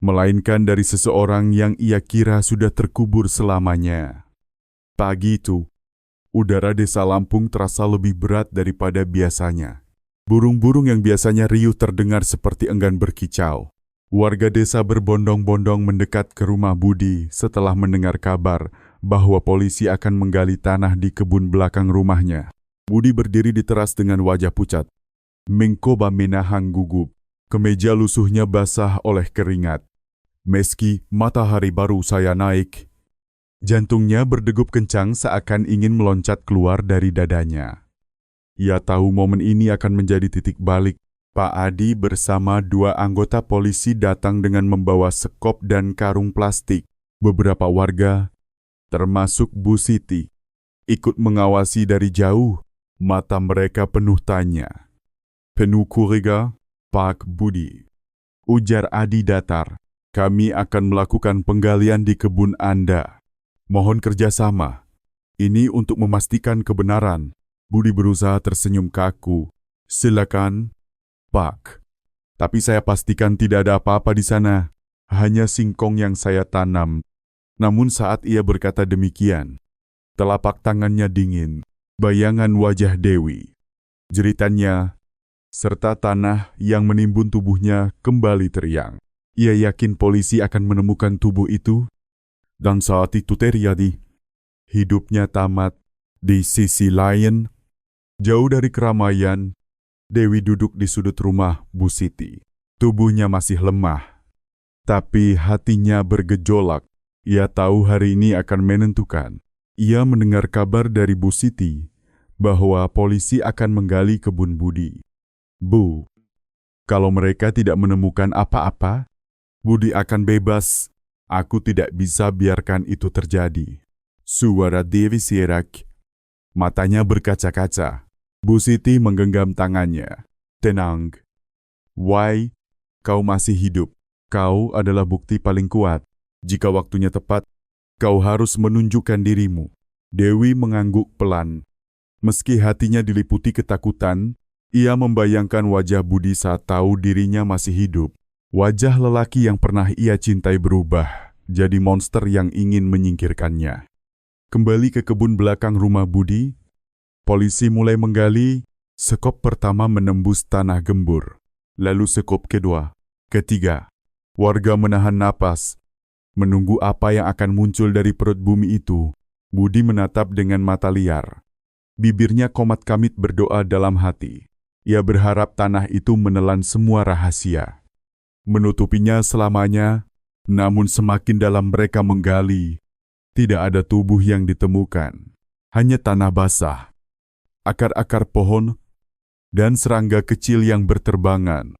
melainkan dari seseorang yang ia kira sudah terkubur selamanya. Pagi itu, udara desa Lampung terasa lebih berat daripada biasanya. Burung-burung yang biasanya riuh terdengar seperti enggan berkicau. Warga desa berbondong-bondong mendekat ke rumah Budi setelah mendengar kabar bahwa polisi akan menggali tanah di kebun belakang rumahnya. Budi berdiri di teras dengan wajah pucat. Mencoba menahan gugup. Kemeja lusuhnya basah oleh keringat. Meski matahari baru saya naik, jantungnya berdegup kencang seakan ingin meloncat keluar dari dadanya. Ia tahu momen ini akan menjadi titik balik. Pak Adi bersama 2 anggota polisi datang dengan membawa sekop dan karung plastik. Beberapa warga, termasuk Bu Siti, ikut mengawasi dari jauh. Mata mereka penuh tanya. Penuh curiga, Pak Budi. Ujar Adi datar. Kami akan melakukan penggalian di kebun Anda. Mohon kerjasama. Ini untuk memastikan kebenaran. Budi berusaha tersenyum kaku. Silakan, Pak. Tapi saya pastikan tidak ada apa-apa di sana. Hanya singkong yang saya tanam. Namun saat ia berkata demikian, telapak tangannya dingin. Bayangan wajah Dewi, jeritannya, serta tanah yang menimbun tubuhnya kembali teriang. Ia yakin polisi akan menemukan tubuh itu, dan saat itu terjadi. Hidupnya tamat. Di sisi lain, jauh dari keramaian, Dewi duduk di sudut rumah Bu Siti. Tubuhnya masih lemah, tapi hatinya bergejolak. Ia tahu hari ini akan menentukan. Ia mendengar kabar dari Bu Siti bahwa polisi akan menggali kebun Budi. Bu, kalau mereka tidak menemukan apa-apa, Budi akan bebas. Aku tidak bisa biarkan itu terjadi. Suara Dewi serak. Matanya berkaca-kaca. Bu Siti menggenggam tangannya. Tenang. Wai, kau masih hidup. Kau adalah bukti paling kuat. Jika waktunya tepat, kau harus menunjukkan dirimu. Dewi mengangguk pelan. Meski hatinya diliputi ketakutan, ia membayangkan wajah Budi saat tahu dirinya masih hidup. Wajah lelaki yang pernah ia cintai berubah, jadi monster yang ingin menyingkirkannya. Kembali ke kebun belakang rumah Budi, polisi mulai menggali. Sekop pertama menembus tanah gembur, lalu sekop kedua, ketiga. Warga menahan napas, menunggu apa yang akan muncul dari perut bumi itu. Budi menatap dengan mata liar. Bibirnya komat-kamit berdoa dalam hati. Ia berharap tanah itu menelan semua rahasia, menutupinya selamanya. Namun semakin dalam mereka menggali, tidak ada tubuh yang ditemukan, hanya tanah basah. akar-akar pohon, dan serangga kecil yang berterbangan.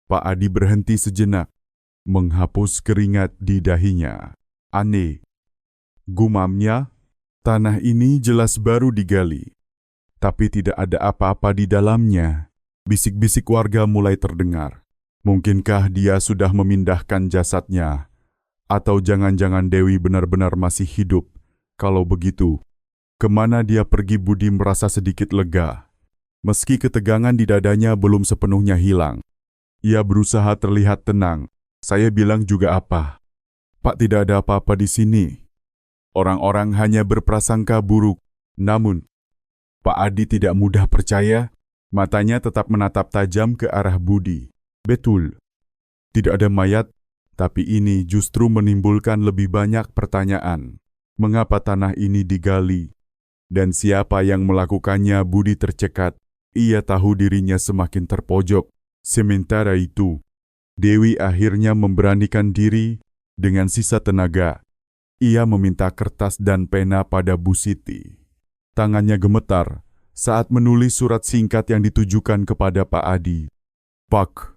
Pak Adi berhenti sejenak, menghapus keringat di dahinya. Aneh, gumamnya, tanah ini jelas baru digali, tapi tidak ada apa-apa di dalamnya. Bisik-bisik warga mulai terdengar. Mungkinkah dia sudah memindahkan jasadnya? Atau jangan-jangan Dewi benar-benar masih hidup? Kalau begitu, kemana dia pergi? Budi merasa sedikit lega. Meski ketegangan di dadanya belum sepenuhnya hilang, ia berusaha terlihat tenang. Saya bilang juga apa? Pak, tidak ada apa-apa di sini. Orang-orang hanya berprasangka buruk. Namun, Pak Adi tidak mudah percaya. Matanya tetap menatap tajam ke arah Budi. Betul, tidak ada mayat, tapi ini justru menimbulkan lebih banyak pertanyaan. Mengapa tanah ini digali? Dan siapa yang melakukannya? Budi tercekat. Ia tahu dirinya semakin terpojok. Sementara itu, Dewi akhirnya memberanikan diri dengan sisa tenaga. Ia meminta kertas dan pena pada Bu Siti. Tangannya gemetar saat menulis surat singkat yang ditujukan kepada Pak Adi. Pak,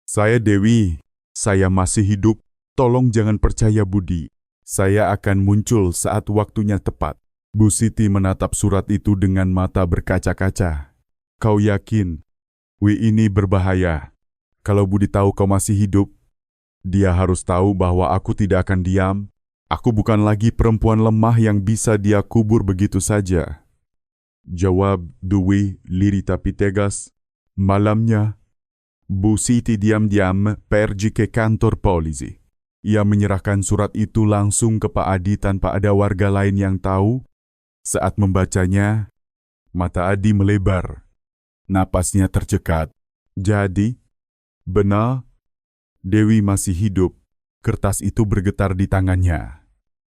saya Dewi, saya masih hidup. Tolong jangan percaya Budi. Saya akan muncul saat waktunya tepat. Bu Siti menatap surat itu dengan mata berkaca-kaca. Kau yakin? Ini berbahaya. Kalau Budi tahu kau masih hidup, dia harus tahu bahwa aku tidak akan diam. Aku bukan lagi perempuan lemah yang bisa dia kubur begitu saja. Jawab Dewi lirih tapi tegas. Malamnya, Bu Siti diam-diam pergi ke kantor polisi. Ia menyerahkan surat itu langsung ke Pak Adi tanpa ada warga lain yang tahu. Saat membacanya, mata Adi melebar. Napasnya tercekat. Jadi, benar, Dewi masih hidup. Kertas itu bergetar di tangannya.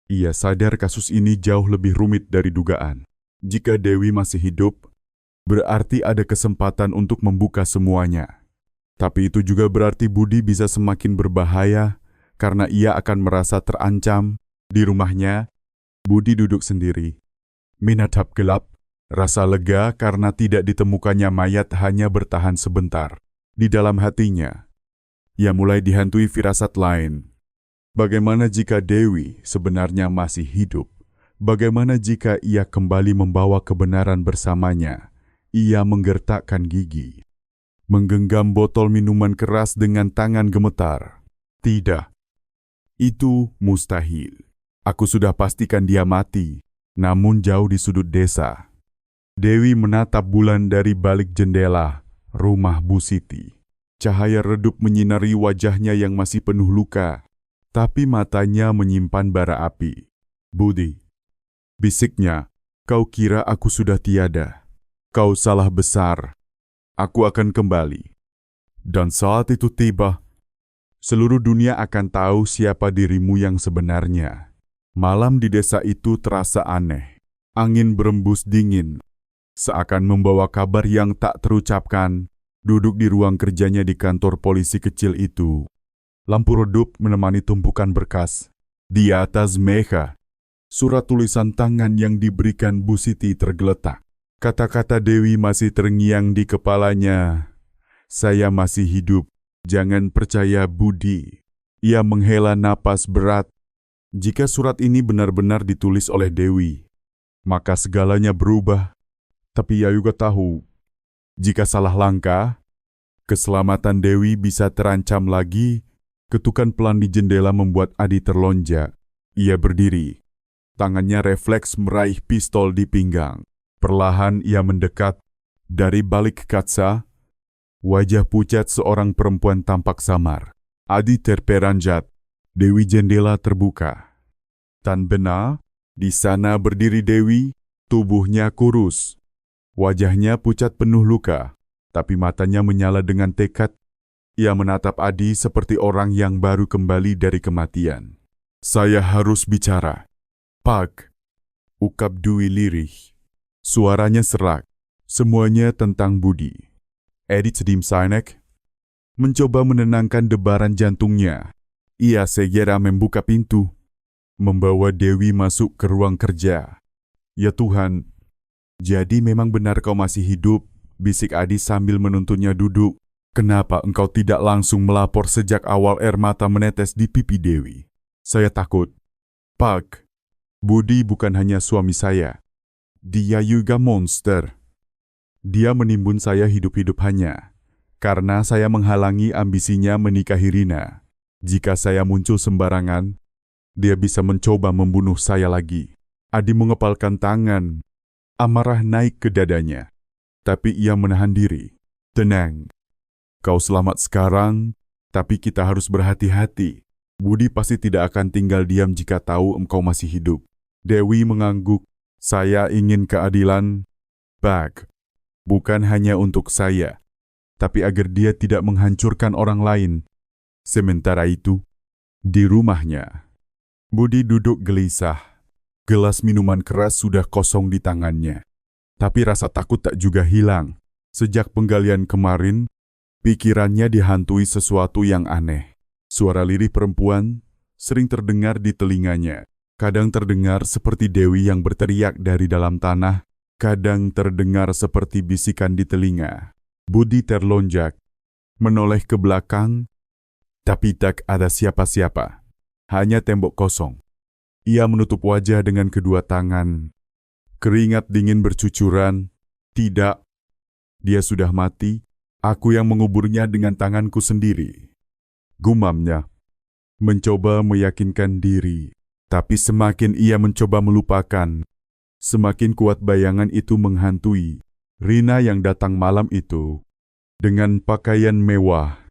Ia sadar kasus ini jauh lebih rumit dari dugaan. Jika Dewi masih hidup, berarti ada kesempatan untuk membuka semuanya. Tapi itu juga berarti Budi bisa semakin berbahaya karena ia akan merasa terancam. Di rumahnya, Budi duduk sendiri. Menatap gelap, rasa lega karena tidak ditemukannya mayat hanya bertahan sebentar. Di dalam hatinya, ia mulai dihantui firasat lain. Bagaimana jika Dewi sebenarnya masih hidup? Bagaimana jika ia kembali membawa kebenaran bersamanya? Ia menggertakkan gigi, menggenggam botol minuman keras dengan tangan gemetar. Tidak, itu mustahil. Aku sudah pastikan dia mati, namun jauh di sudut desa. Dewi menatap bulan dari balik jendela rumah Bu Siti. Cahaya redup menyinari wajahnya yang masih penuh luka, tapi matanya menyimpan bara api. Budi, bisiknya, kau kira aku sudah tiada? Kau salah besar. Aku akan kembali. Dan saat itu tiba, seluruh dunia akan tahu siapa dirimu yang sebenarnya. Malam di desa itu terasa aneh. Angin berembus dingin, seakan membawa kabar yang tak terucapkan. Duduk di ruang kerjanya di kantor polisi kecil itu, lampu redup menemani tumpukan berkas. Di atas meja, surat tulisan tangan yang diberikan Bu Siti tergeletak. Kata-kata Dewi masih terngiang di kepalanya. Saya masih hidup, jangan percaya Budi. Ia menghela napas berat. Jika surat ini benar-benar ditulis oleh Dewi, maka segalanya berubah. Tapi ia juga tahu, jika salah langkah, keselamatan Dewi bisa terancam lagi. Ketukan pelan di jendela membuat Adi terlonjak. Ia berdiri. Tangannya refleks meraih pistol di pinggang. Perlahan ia mendekat. Dari balik kaca, wajah pucat seorang perempuan tampak samar. Adi terperanjat. Dewi jendela terbuka. Dan benar, di sana berdiri Dewi, tubuhnya kurus. Wajahnya pucat penuh luka, tapi matanya menyala dengan tekad. Ia menatap Adi seperti orang yang baru kembali dari kematian. Saya harus bicara. Pak, ukap Dewi lirih. Suaranya serak, semuanya tentang Budi. Edith Dimsainek mencoba menenangkan debaran jantungnya. Ia segera membuka pintu, membawa Dewi masuk ke ruang kerja. Ya Tuhan, Jadi memang benar kau masih hidup, bisik Adi sambil menuntunnya duduk. Kenapa engkau tidak langsung melapor sejak awal air mata menetes di pipi Dewi? Saya takut. Pak, Budi bukan hanya suami saya. Dia juga monster. Dia menimbun saya hidup-hidup hanya karena saya menghalangi ambisinya menikahi Rina. Jika saya muncul sembarangan, dia bisa mencoba membunuh saya lagi. Adi mengepalkan tangan. Amarah naik ke dadanya. Tapi ia menahan diri. Tenang. Kau selamat sekarang, tapi kita harus berhati-hati. Budi pasti tidak akan tinggal diam jika tahu engkau masih hidup. Dewi mengangguk. Saya ingin keadilan, Pak. Bukan hanya untuk saya, tapi agar dia tidak menghancurkan orang lain. Sementara itu, di rumahnya, Budi duduk gelisah. Gelas minuman keras sudah kosong di tangannya. Tapi rasa takut tak juga hilang. Sejak penggalian kemarin, pikirannya dihantui sesuatu yang aneh. Suara lirih perempuan sering terdengar di telinganya. Kadang terdengar seperti Dewi yang berteriak dari dalam tanah. Kadang terdengar seperti bisikan di telinga. Budi terlonjak, menoleh ke belakang, tapi tak ada siapa-siapa. Hanya tembok kosong. Ia menutup wajah dengan kedua tangan. Keringat dingin bercucuran. Tidak, dia sudah mati. Aku yang menguburnya dengan tanganku sendiri. Gumamnya, mencoba meyakinkan diri. Tapi semakin ia mencoba melupakan, semakin kuat bayangan itu menghantui. Rina yang datang malam itu, dengan pakaian mewah,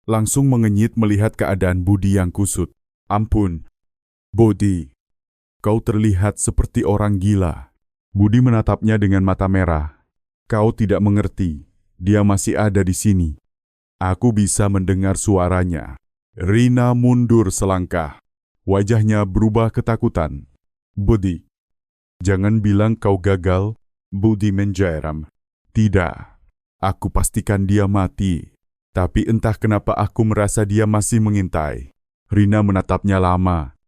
langsung mengenyit melihat keadaan Budi yang kusut. Ampun, Budi, kau terlihat seperti orang gila. Budi menatapnya dengan mata merah. Kau tidak mengerti, dia masih ada di sini. Aku bisa mendengar suaranya. Rina mundur selangkah. Wajahnya berubah ketakutan. Budi, jangan bilang kau gagal. Budi menjeram. Tidak, aku pastikan dia mati. Tapi entah kenapa aku merasa dia masih mengintai. Rina menatapnya lama.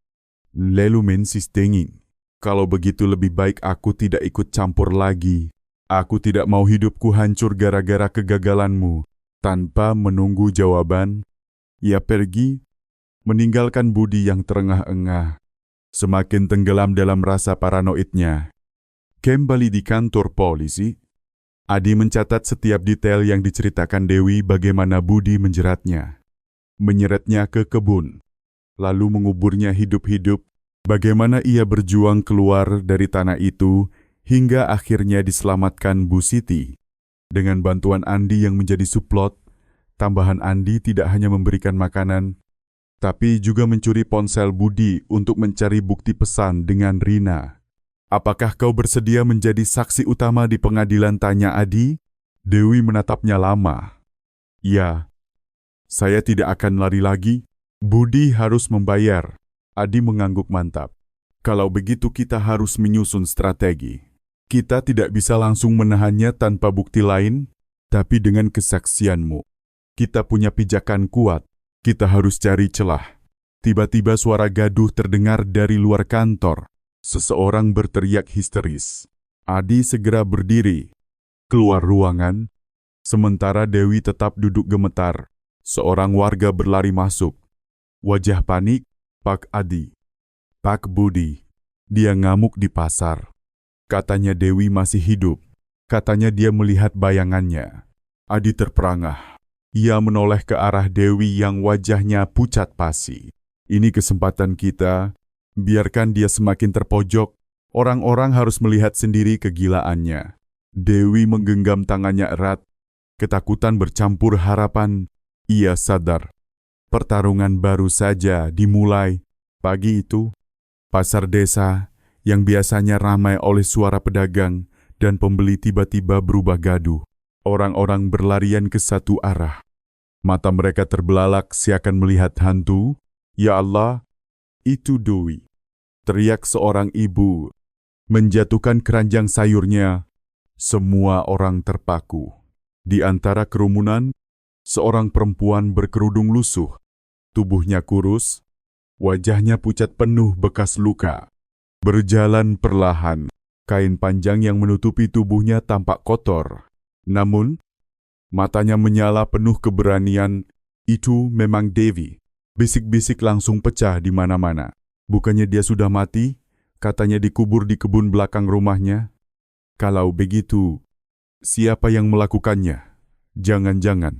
Lalu mensistengin. Kalau begitu lebih baik aku tidak ikut campur lagi. Aku tidak mau hidupku hancur gara-gara kegagalanmu. Tanpa menunggu jawaban, ia pergi, meninggalkan Budi yang terengah-engah. Semakin tenggelam dalam rasa paranoidnya. Kembali di kantor polisi, Adi mencatat setiap detail yang diceritakan Dewi bagaimana Budi menjeratnya. Menyeretnya ke kebun, lalu menguburnya hidup-hidup. Bagaimana ia berjuang keluar dari tanah itu hingga akhirnya diselamatkan Bu Siti. Dengan bantuan Andi yang menjadi suplot, tambahan Andi tidak hanya memberikan makanan, tapi juga mencuri ponsel Budi untuk mencari bukti pesan dengan Rina. Apakah kau bersedia menjadi saksi utama di pengadilan, tanya Adi? Dewi menatapnya lama. Ya, saya tidak akan lari lagi. Budi harus membayar. Adi mengangguk mantap. Kalau begitu kita harus menyusun strategi. Kita tidak bisa langsung menahannya tanpa bukti lain, tapi dengan kesaksianmu. Kita punya pijakan kuat. Kita harus cari celah. Tiba-tiba suara gaduh terdengar dari luar kantor. Seseorang berteriak histeris. Adi segera berdiri, keluar ruangan, sementara Dewi tetap duduk gemetar. Seorang warga berlari masuk. Wajah panik, Pak Adi. Pak Budi. Dia ngamuk di pasar. Katanya Dewi masih hidup. Katanya dia melihat bayangannya. Adi terperangah. Ia menoleh ke arah Dewi yang wajahnya pucat pasi. Ini kesempatan kita. Biarkan dia semakin terpojok. Orang-orang harus melihat sendiri kegilaannya. Dewi menggenggam tangannya erat. Ketakutan bercampur harapan. Ia sadar. Pertarungan baru saja dimulai. Pagi itu, pasar desa yang biasanya ramai oleh suara pedagang dan pembeli tiba-tiba berubah gaduh. Orang-orang berlarian ke satu arah. Mata mereka terbelalak seakan melihat hantu. Ya Allah, itu Dewi. Teriak seorang ibu. Menjatuhkan keranjang sayurnya. Semua orang terpaku. Di antara kerumunan, seorang perempuan berkerudung lusuh. Tubuhnya kurus, wajahnya pucat penuh bekas luka. Berjalan perlahan, Kain panjang yang menutupi tubuhnya tampak kotor. Namun, matanya menyala penuh keberanian. Itu memang Devi. Bisik-bisik langsung pecah di mana-mana. Bukannya dia sudah mati? Katanya dikubur di kebun belakang rumahnya. Kalau begitu, siapa yang melakukannya? Jangan-jangan.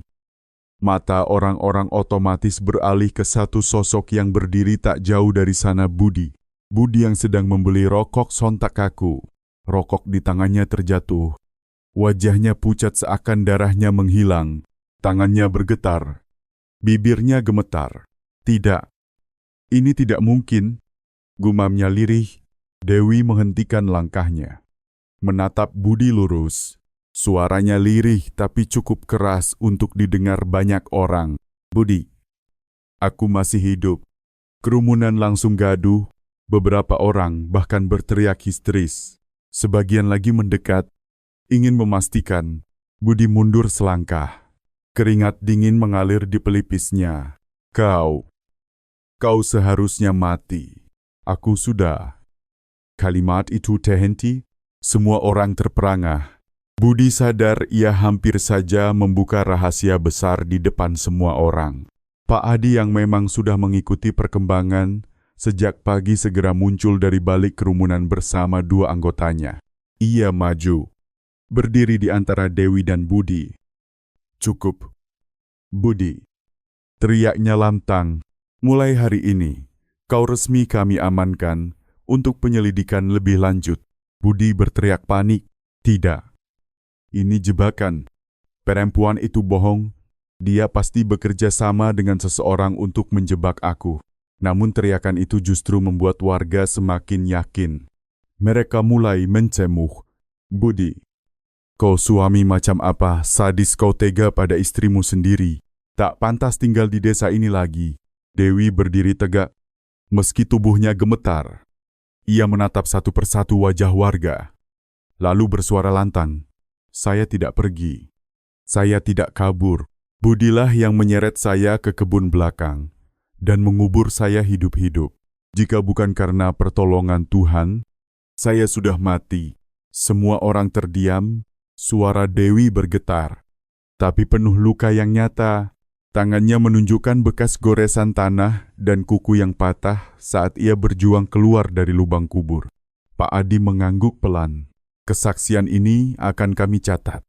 Mata orang-orang otomatis beralih ke satu sosok yang berdiri tak jauh dari sana, Budi. Budi yang sedang membeli rokok sontak kaku. Rokok di tangannya terjatuh. Wajahnya pucat seakan darahnya menghilang. Tangannya bergetar. Bibirnya gemetar. Tidak. Ini tidak mungkin. Gumamnya lirih. Dewi menghentikan langkahnya. Menatap Budi lurus. Suaranya lirih tapi cukup keras untuk didengar banyak orang. Budi, aku masih hidup. Kerumunan langsung gaduh. Beberapa orang bahkan berteriak histeris. Sebagian lagi mendekat, ingin memastikan. Budi mundur selangkah. Keringat dingin mengalir di pelipisnya. Kau seharusnya mati. Aku sudah. Kalimat itu terhenti, semua orang terperangah. Budi sadar ia hampir saja membuka rahasia besar di depan semua orang. Pak Adi yang memang sudah mengikuti perkembangan, sejak pagi segera muncul dari balik kerumunan bersama dua anggotanya. Ia maju, berdiri di antara Dewi dan Budi. Cukup, Budi. Teriaknya lantang. Mulai hari ini, kau resmi kami amankan untuk penyelidikan lebih lanjut. Budi berteriak panik. Tidak. Ini jebakan. Perempuan itu bohong. Dia pasti bekerja sama dengan seseorang untuk menjebak aku. Namun teriakan itu justru membuat warga semakin yakin. Mereka mulai mencemooh. Budi, kau suami macam apa, sadis kau tega pada istrimu sendiri. Tak pantas tinggal di desa ini lagi. Dewi berdiri tegak, meski tubuhnya gemetar. Ia menatap satu persatu wajah warga. Lalu bersuara lantang. Saya tidak pergi. Saya tidak kabur. Budilah yang menyeret saya ke kebun belakang dan mengubur saya hidup-hidup. Jika bukan karena pertolongan Tuhan, saya sudah mati. Semua orang terdiam, suara Dewi bergetar. Tapi penuh luka yang nyata, tangannya menunjukkan bekas goresan tanah dan kuku yang patah saat ia berjuang keluar dari lubang kubur. Pak Adi mengangguk pelan. Kesaksian ini akan kami catat.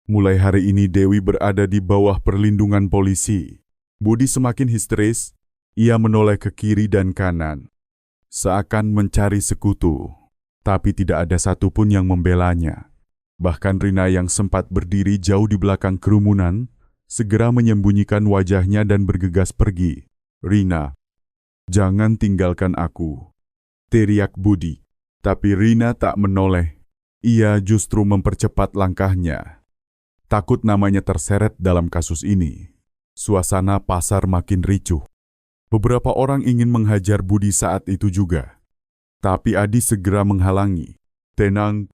Mulai hari ini Dewi berada di bawah perlindungan polisi. Budi semakin histeris. Ia menoleh ke kiri dan kanan, seakan mencari sekutu, tapi tidak ada satupun yang membelanya. Bahkan Rina yang sempat berdiri jauh di belakang kerumunan, segera menyembunyikan wajahnya dan bergegas pergi. Rina, jangan tinggalkan aku, teriak Budi. Tapi Rina tak menoleh, ia justru mempercepat langkahnya. Takut namanya terseret dalam kasus ini. Suasana pasar makin ricuh. Beberapa orang ingin menghajar Budi saat itu juga. Tapi Adi segera menghalangi. Tenang,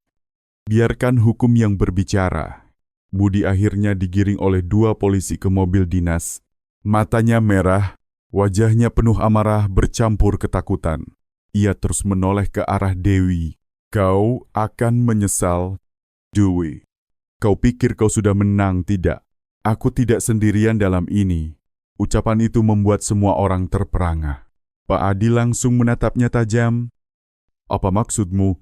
biarkan hukum yang berbicara. Budi akhirnya digiring oleh dua polisi ke mobil dinas. Matanya merah, wajahnya penuh amarah bercampur ketakutan. Ia terus menoleh ke arah Dewi. Kau akan menyesal, Dewi. Kau pikir kau sudah menang, tidak? Aku tidak sendirian dalam ini. Ucapan itu membuat semua orang terperangah. Pak Adi langsung menatapnya tajam. Apa maksudmu?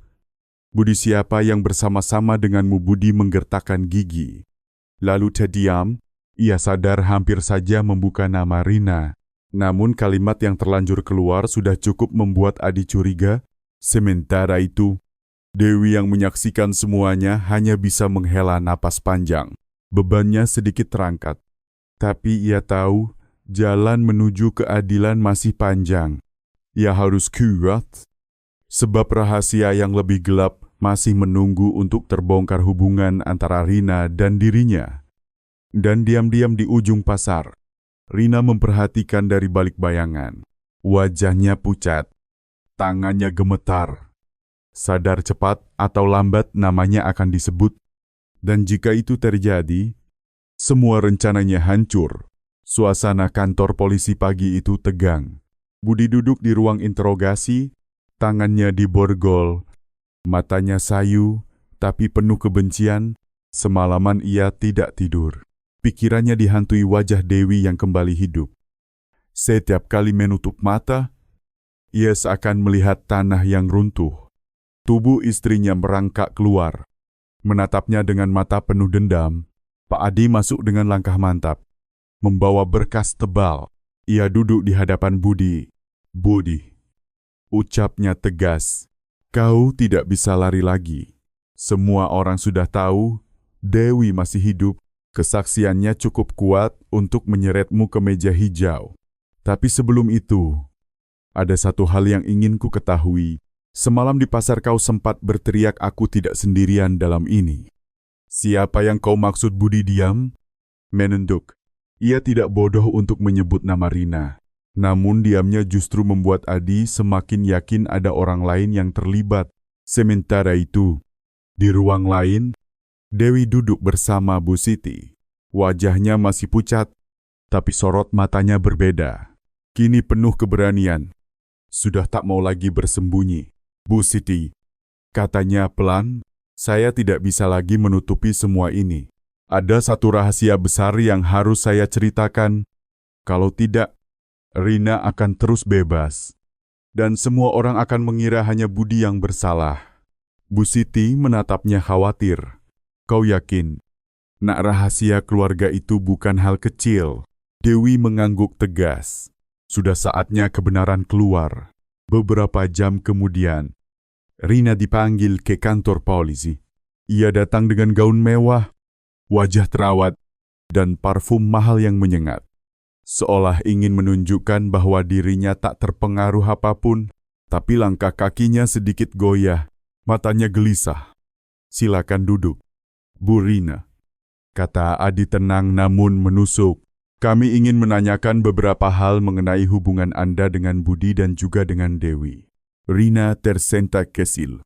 Budi siapa yang bersama-sama denganmu? Budi menggertakkan gigi. Lalu terdiam, ia sadar hampir saja membuka nama Rina. Namun kalimat yang terlanjur keluar sudah cukup membuat Adi curiga. Sementara itu, Dewi yang menyaksikan semuanya hanya bisa menghela napas panjang. Bebannya sedikit terangkat. Tapi ia tahu, jalan menuju keadilan masih panjang. Ia harus kuat, sebab rahasia yang lebih gelap masih menunggu untuk terbongkar hubungan antara Rina dan dirinya. Dan diam-diam di ujung pasar, Rina memperhatikan dari balik bayangan. Wajahnya pucat, tangannya gemetar. Sadar cepat atau lambat namanya akan disebut. Dan jika itu terjadi, semua rencananya hancur. Suasana kantor polisi pagi itu tegang. Budi duduk di ruang interogasi, tangannya diborgol. Matanya sayu, tapi penuh kebencian. Semalaman ia tidak tidur. Pikirannya dihantui wajah Dewi yang kembali hidup. Setiap kali menutup mata, ia seakan melihat tanah yang runtuh. Tubuh istrinya merangkak keluar. Menatapnya dengan mata penuh dendam. Pak Adi masuk dengan langkah mantap. Membawa berkas tebal. Ia duduk di hadapan Budi. "Budi," ucapnya tegas, "kau tidak bisa lari lagi. Semua orang sudah tahu Dewi masih hidup. Kesaksiannya cukup kuat untuk menyeretmu ke meja hijau. Tapi sebelum itu, ada satu hal yang ingin ku ketahui. Semalam di pasar kau sempat berteriak aku tidak sendirian dalam ini." "Siapa yang kau maksud?" Budi diam, menunduk. Ia tidak bodoh untuk menyebut nama Rina. Namun diamnya justru membuat Adi semakin yakin ada orang lain yang terlibat. Sementara itu, di ruang lain, Dewi duduk bersama Bu Siti. Wajahnya masih pucat, tapi sorot matanya berbeda. Kini penuh keberanian. Sudah tak mau lagi bersembunyi. "Bu Siti," katanya pelan, "saya tidak bisa lagi menutupi semua ini. Ada satu rahasia besar yang harus saya ceritakan. Kalau tidak, Rina akan terus bebas. Dan semua orang akan mengira hanya Budi yang bersalah." Bu Siti menatapnya khawatir. "Kau yakin? Nak, rahasia keluarga itu bukan hal kecil." Dewi mengangguk tegas. Sudah saatnya kebenaran keluar. Beberapa jam kemudian, Rina dipanggil ke kantor polisi. Ia datang dengan gaun mewah, wajah terawat, dan parfum mahal yang menyengat. Seolah ingin menunjukkan bahwa dirinya tak terpengaruh apapun, tapi langkah kakinya sedikit goyah, matanya gelisah. "Silakan duduk, Bu Rina," kata Adi tenang namun menusuk. "Kami ingin menanyakan beberapa hal mengenai hubungan Anda dengan Budi dan juga dengan Dewi." Rina tersentak kesal,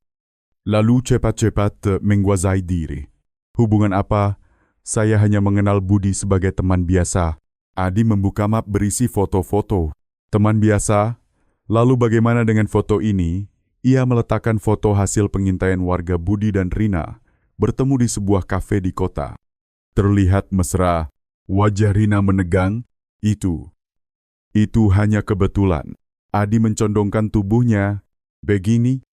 lalu cepat-cepat menguasai diri. "Hubungan apa? Saya hanya mengenal Budi sebagai teman biasa." Adi membuka map berisi foto-foto. "Teman biasa? Lalu bagaimana dengan foto ini?" Ia meletakkan foto hasil pengintaian warga Budi dan Rina bertemu di sebuah kafe di kota. Terlihat mesra, wajah Rina menegang. Itu hanya kebetulan." Adi mencondongkan tubuhnya. "Begini,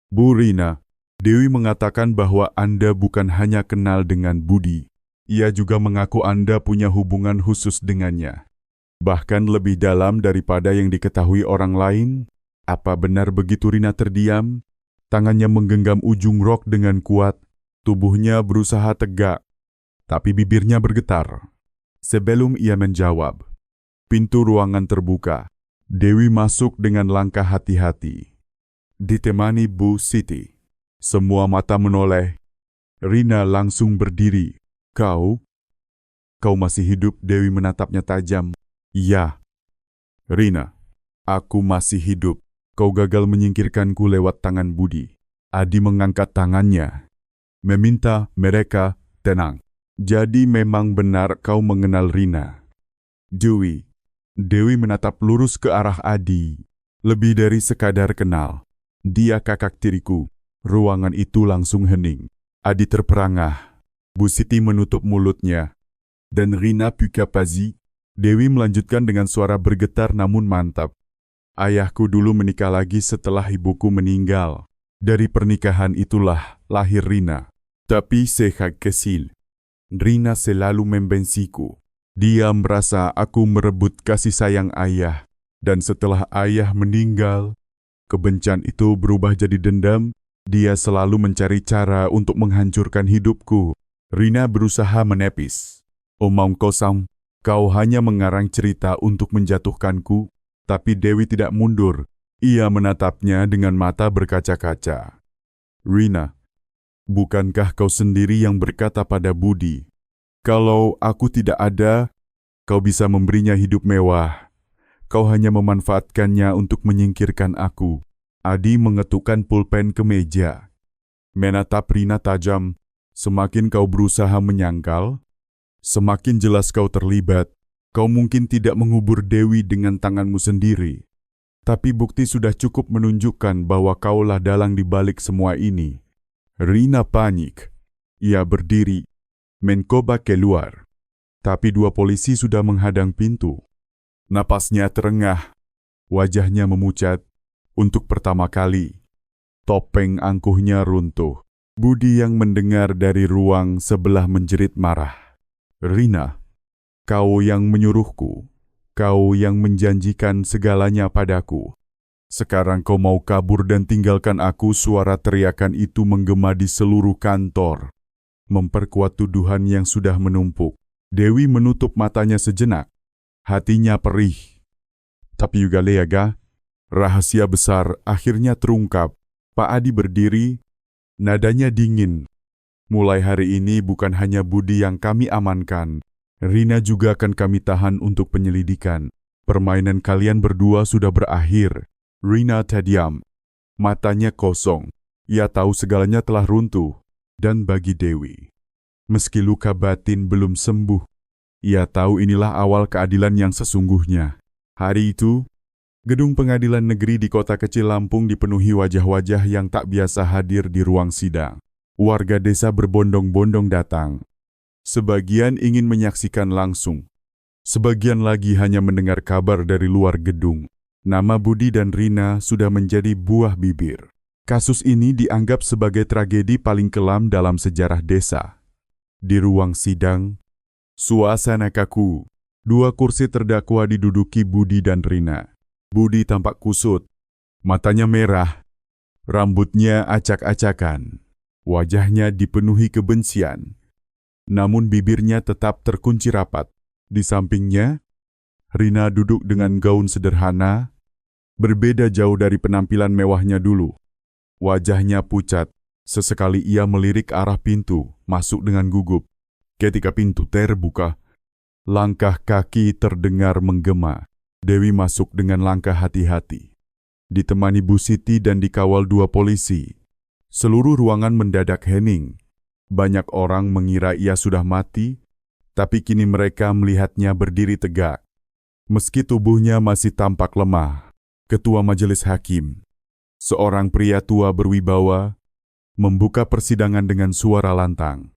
Bu Rina, Dewi mengatakan bahwa Anda bukan hanya kenal dengan Budi. Ia juga mengaku Anda punya hubungan khusus dengannya. Bahkan lebih dalam daripada yang diketahui orang lain. Apa benar begitu?" Rina terdiam. Tangannya menggenggam ujung rok dengan kuat. Tubuhnya berusaha tegak, tapi bibirnya bergetar. Sebelum ia menjawab, pintu ruangan terbuka. Dewi masuk dengan langkah hati-hati, ditemani Bu Siti. Semua mata menoleh. Rina langsung berdiri. Kau masih hidup?" Dewi menatapnya tajam. "Ya, Rina, aku masih hidup. Kau gagal menyingkirkanku lewat tangan Budi." Adi mengangkat tangannya, meminta mereka tenang. "Jadi memang benar kau mengenal Rina?" Dewi menatap lurus ke arah Adi. "Lebih dari sekadar kenal. Dia kakak tiriku." Ruangan itu langsung hening. Adi terperangah. Bu Siti menutup mulutnya. "Dan Rina Pukapazi?" Dewi melanjutkan dengan suara bergetar namun mantap. "Ayahku dulu menikah lagi setelah ibuku meninggal. Dari pernikahan itulah lahir Rina. Tapi sejak kecil, Rina selalu membenciku. Dia merasa aku merebut kasih sayang ayah. Dan setelah ayah meninggal, kebencian itu berubah jadi dendam. Dia selalu mencari cara untuk menghancurkan hidupku." Rina berusaha menepis. "Omong kosong, kau hanya mengarang cerita untuk menjatuhkanku." Tapi Dewi tidak mundur. Ia menatapnya dengan mata berkaca-kaca. "Rina, bukankah kau sendiri yang berkata pada Budi, kalau aku tidak ada, kau bisa memberinya hidup mewah. Kau hanya memanfaatkannya untuk menyingkirkan aku." Adi mengetukkan pulpen ke meja. Menatap Rina tajam. "Semakin kau berusaha menyangkal, semakin jelas kau terlibat. Kau mungkin tidak mengubur Dewi dengan tanganmu sendiri, Tapi bukti sudah cukup menunjukkan bahwa kaulah dalang di balik semua ini. Rina panik. Ia berdiri, mencoba keluar. Tapi dua polisi sudah menghadang pintu. Napasnya terengah, wajahnya memucat. Untuk pertama kali, topeng angkuhnya runtuh. Budi yang mendengar dari ruang sebelah menjerit marah. Rina, kau yang menyuruhku. Kau yang menjanjikan segalanya padaku. Sekarang kau mau kabur dan tinggalkan aku. Suara teriakan itu menggema di seluruh kantor, memperkuat tuduhan yang sudah menumpuk. Dewi menutup matanya sejenak. Hatinya perih. Tapi juga Leaga, rahasia besar akhirnya terungkap. Pak Adi berdiri, nadanya dingin. Mulai hari ini bukan hanya Budi yang kami amankan. Rina juga akan kami tahan untuk penyelidikan. Permainan kalian berdua sudah berakhir. Rina terdiam. Matanya kosong. Ia tahu segalanya telah runtuh. Dan bagi Dewi, meski luka batin belum sembuh, ia tahu inilah awal keadilan yang sesungguhnya. Hari itu, gedung pengadilan negeri di kota kecil Lampung dipenuhi wajah-wajah yang tak biasa hadir di ruang sidang. Warga desa berbondong-bondong datang. Sebagian ingin menyaksikan langsung. Sebagian lagi hanya mendengar kabar dari luar gedung. Nama Budi dan Rina sudah menjadi buah bibir. Kasus ini dianggap sebagai tragedi paling kelam dalam sejarah desa. Di ruang sidang, suasana kaku. Dua kursi terdakwa diduduki Budi dan Rina. Budi tampak kusut, matanya merah, rambutnya acak-acakan, wajahnya dipenuhi kebencian. Namun bibirnya tetap terkunci rapat. Di sampingnya, Rina duduk dengan gaun sederhana, berbeda jauh dari penampilan mewahnya dulu. Wajahnya pucat, sesekali ia melirik arah pintu, masuk dengan gugup. Ketika pintu terbuka, langkah kaki terdengar menggema. Dewi masuk dengan langkah hati-hati. Ditemani Bu Siti dan dikawal dua polisi. Seluruh ruangan mendadak hening. Banyak orang mengira ia sudah mati, tapi kini mereka melihatnya berdiri tegak. Meski tubuhnya masih tampak lemah, Ketua Majelis Hakim, seorang pria tua berwibawa, membuka persidangan dengan suara lantang.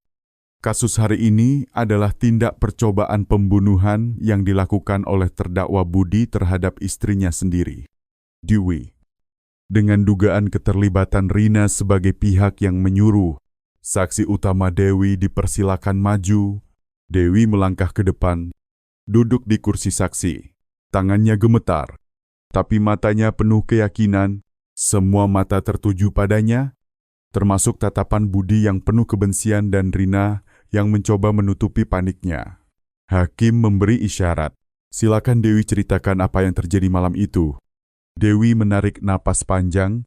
Kasus hari ini adalah tindak percobaan pembunuhan yang dilakukan oleh terdakwa Budi terhadap istrinya sendiri, Dewi. Dengan dugaan keterlibatan Rina sebagai pihak yang menyuruh, saksi utama Dewi dipersilakan maju. Dewi melangkah ke depan, duduk di kursi saksi. Tangannya gemetar, tapi matanya penuh keyakinan. Semua mata tertuju padanya, termasuk tatapan Budi yang penuh kebencian dan Rina yang mencoba menutupi paniknya. Hakim memberi isyarat. Silakan Dewi ceritakan apa yang terjadi malam itu. Dewi menarik napas panjang.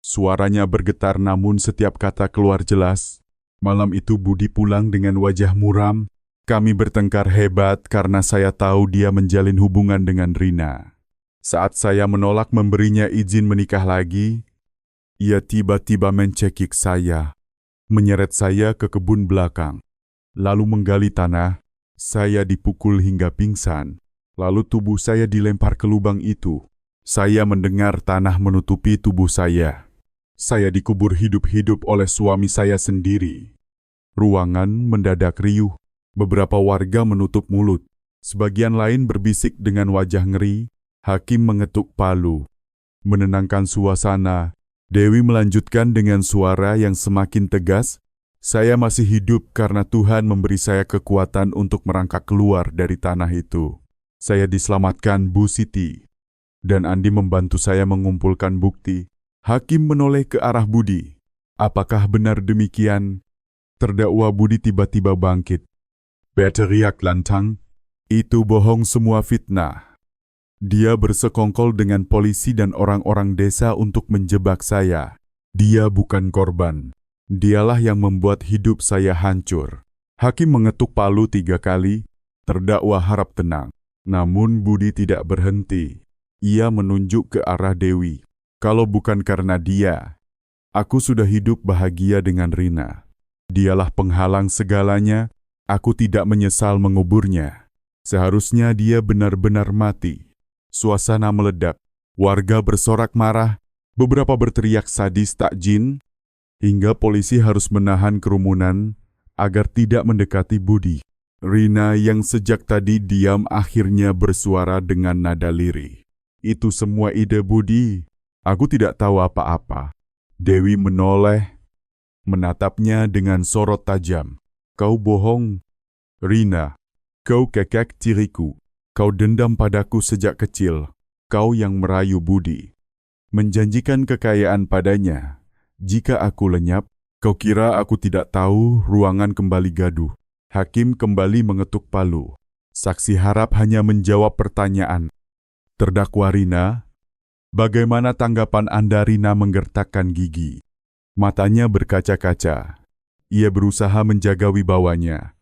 Suaranya bergetar namun setiap kata keluar jelas. Malam itu Budi pulang dengan wajah muram. Kami bertengkar hebat karena saya tahu dia menjalin hubungan dengan Rina. Saat saya menolak memberinya izin menikah lagi, ia tiba-tiba mencekik saya, menyeret saya ke kebun belakang, lalu menggali tanah. Saya dipukul hingga pingsan, lalu tubuh saya dilempar ke lubang itu. Saya mendengar tanah menutupi tubuh saya. Saya dikubur hidup-hidup oleh suami saya sendiri. Ruangan mendadak riuh. Beberapa warga menutup mulut. Sebagian lain berbisik dengan wajah ngeri. Hakim mengetuk palu. Menenangkan suasana, Dewi melanjutkan dengan suara yang semakin tegas. Saya masih hidup karena Tuhan memberi saya kekuatan untuk merangkak keluar dari tanah itu. Saya diselamatkan Bu Siti. Dan Andi membantu saya mengumpulkan bukti. Hakim menoleh ke arah Budi. Apakah benar demikian? Terdakwa Budi tiba-tiba bangkit. Berteriak lantang, itu bohong, semua fitnah. Dia bersekongkol dengan polisi dan orang-orang desa untuk menjebak saya. Dia bukan korban. Dialah yang membuat hidup saya hancur. Hakim mengetuk palu 3 kali. Terdakwa harap tenang. Namun Budi tidak berhenti. Ia menunjuk ke arah Dewi. Kalau bukan karena dia, aku sudah hidup bahagia dengan Rina. Dialah penghalang segalanya, aku tidak menyesal menguburnya. Seharusnya dia benar-benar mati. Suasana meledak. Warga bersorak marah, beberapa berteriak sadis takjin, hingga polisi harus menahan kerumunan agar tidak mendekati Budi. Rina yang sejak tadi diam akhirnya bersuara dengan nada lirih. Itu semua ide Budi. Aku tidak tahu apa-apa. Dewi menoleh, menatapnya dengan sorot tajam. Kau bohong, Rina. Kau kekek tiriku. Kau dendam padaku sejak kecil. Kau yang merayu Budi. Menjanjikan kekayaan padanya. Jika aku lenyap, kau kira aku tidak tahu ruangan kembali gaduh. Hakim kembali mengetuk palu. Saksi harap hanya menjawab pertanyaan. Terdakwa Rina, bagaimana tanggapan Anda? Rina menggertakkan gigi. Matanya berkaca-kaca. Ia berusaha menjaga wibawanya.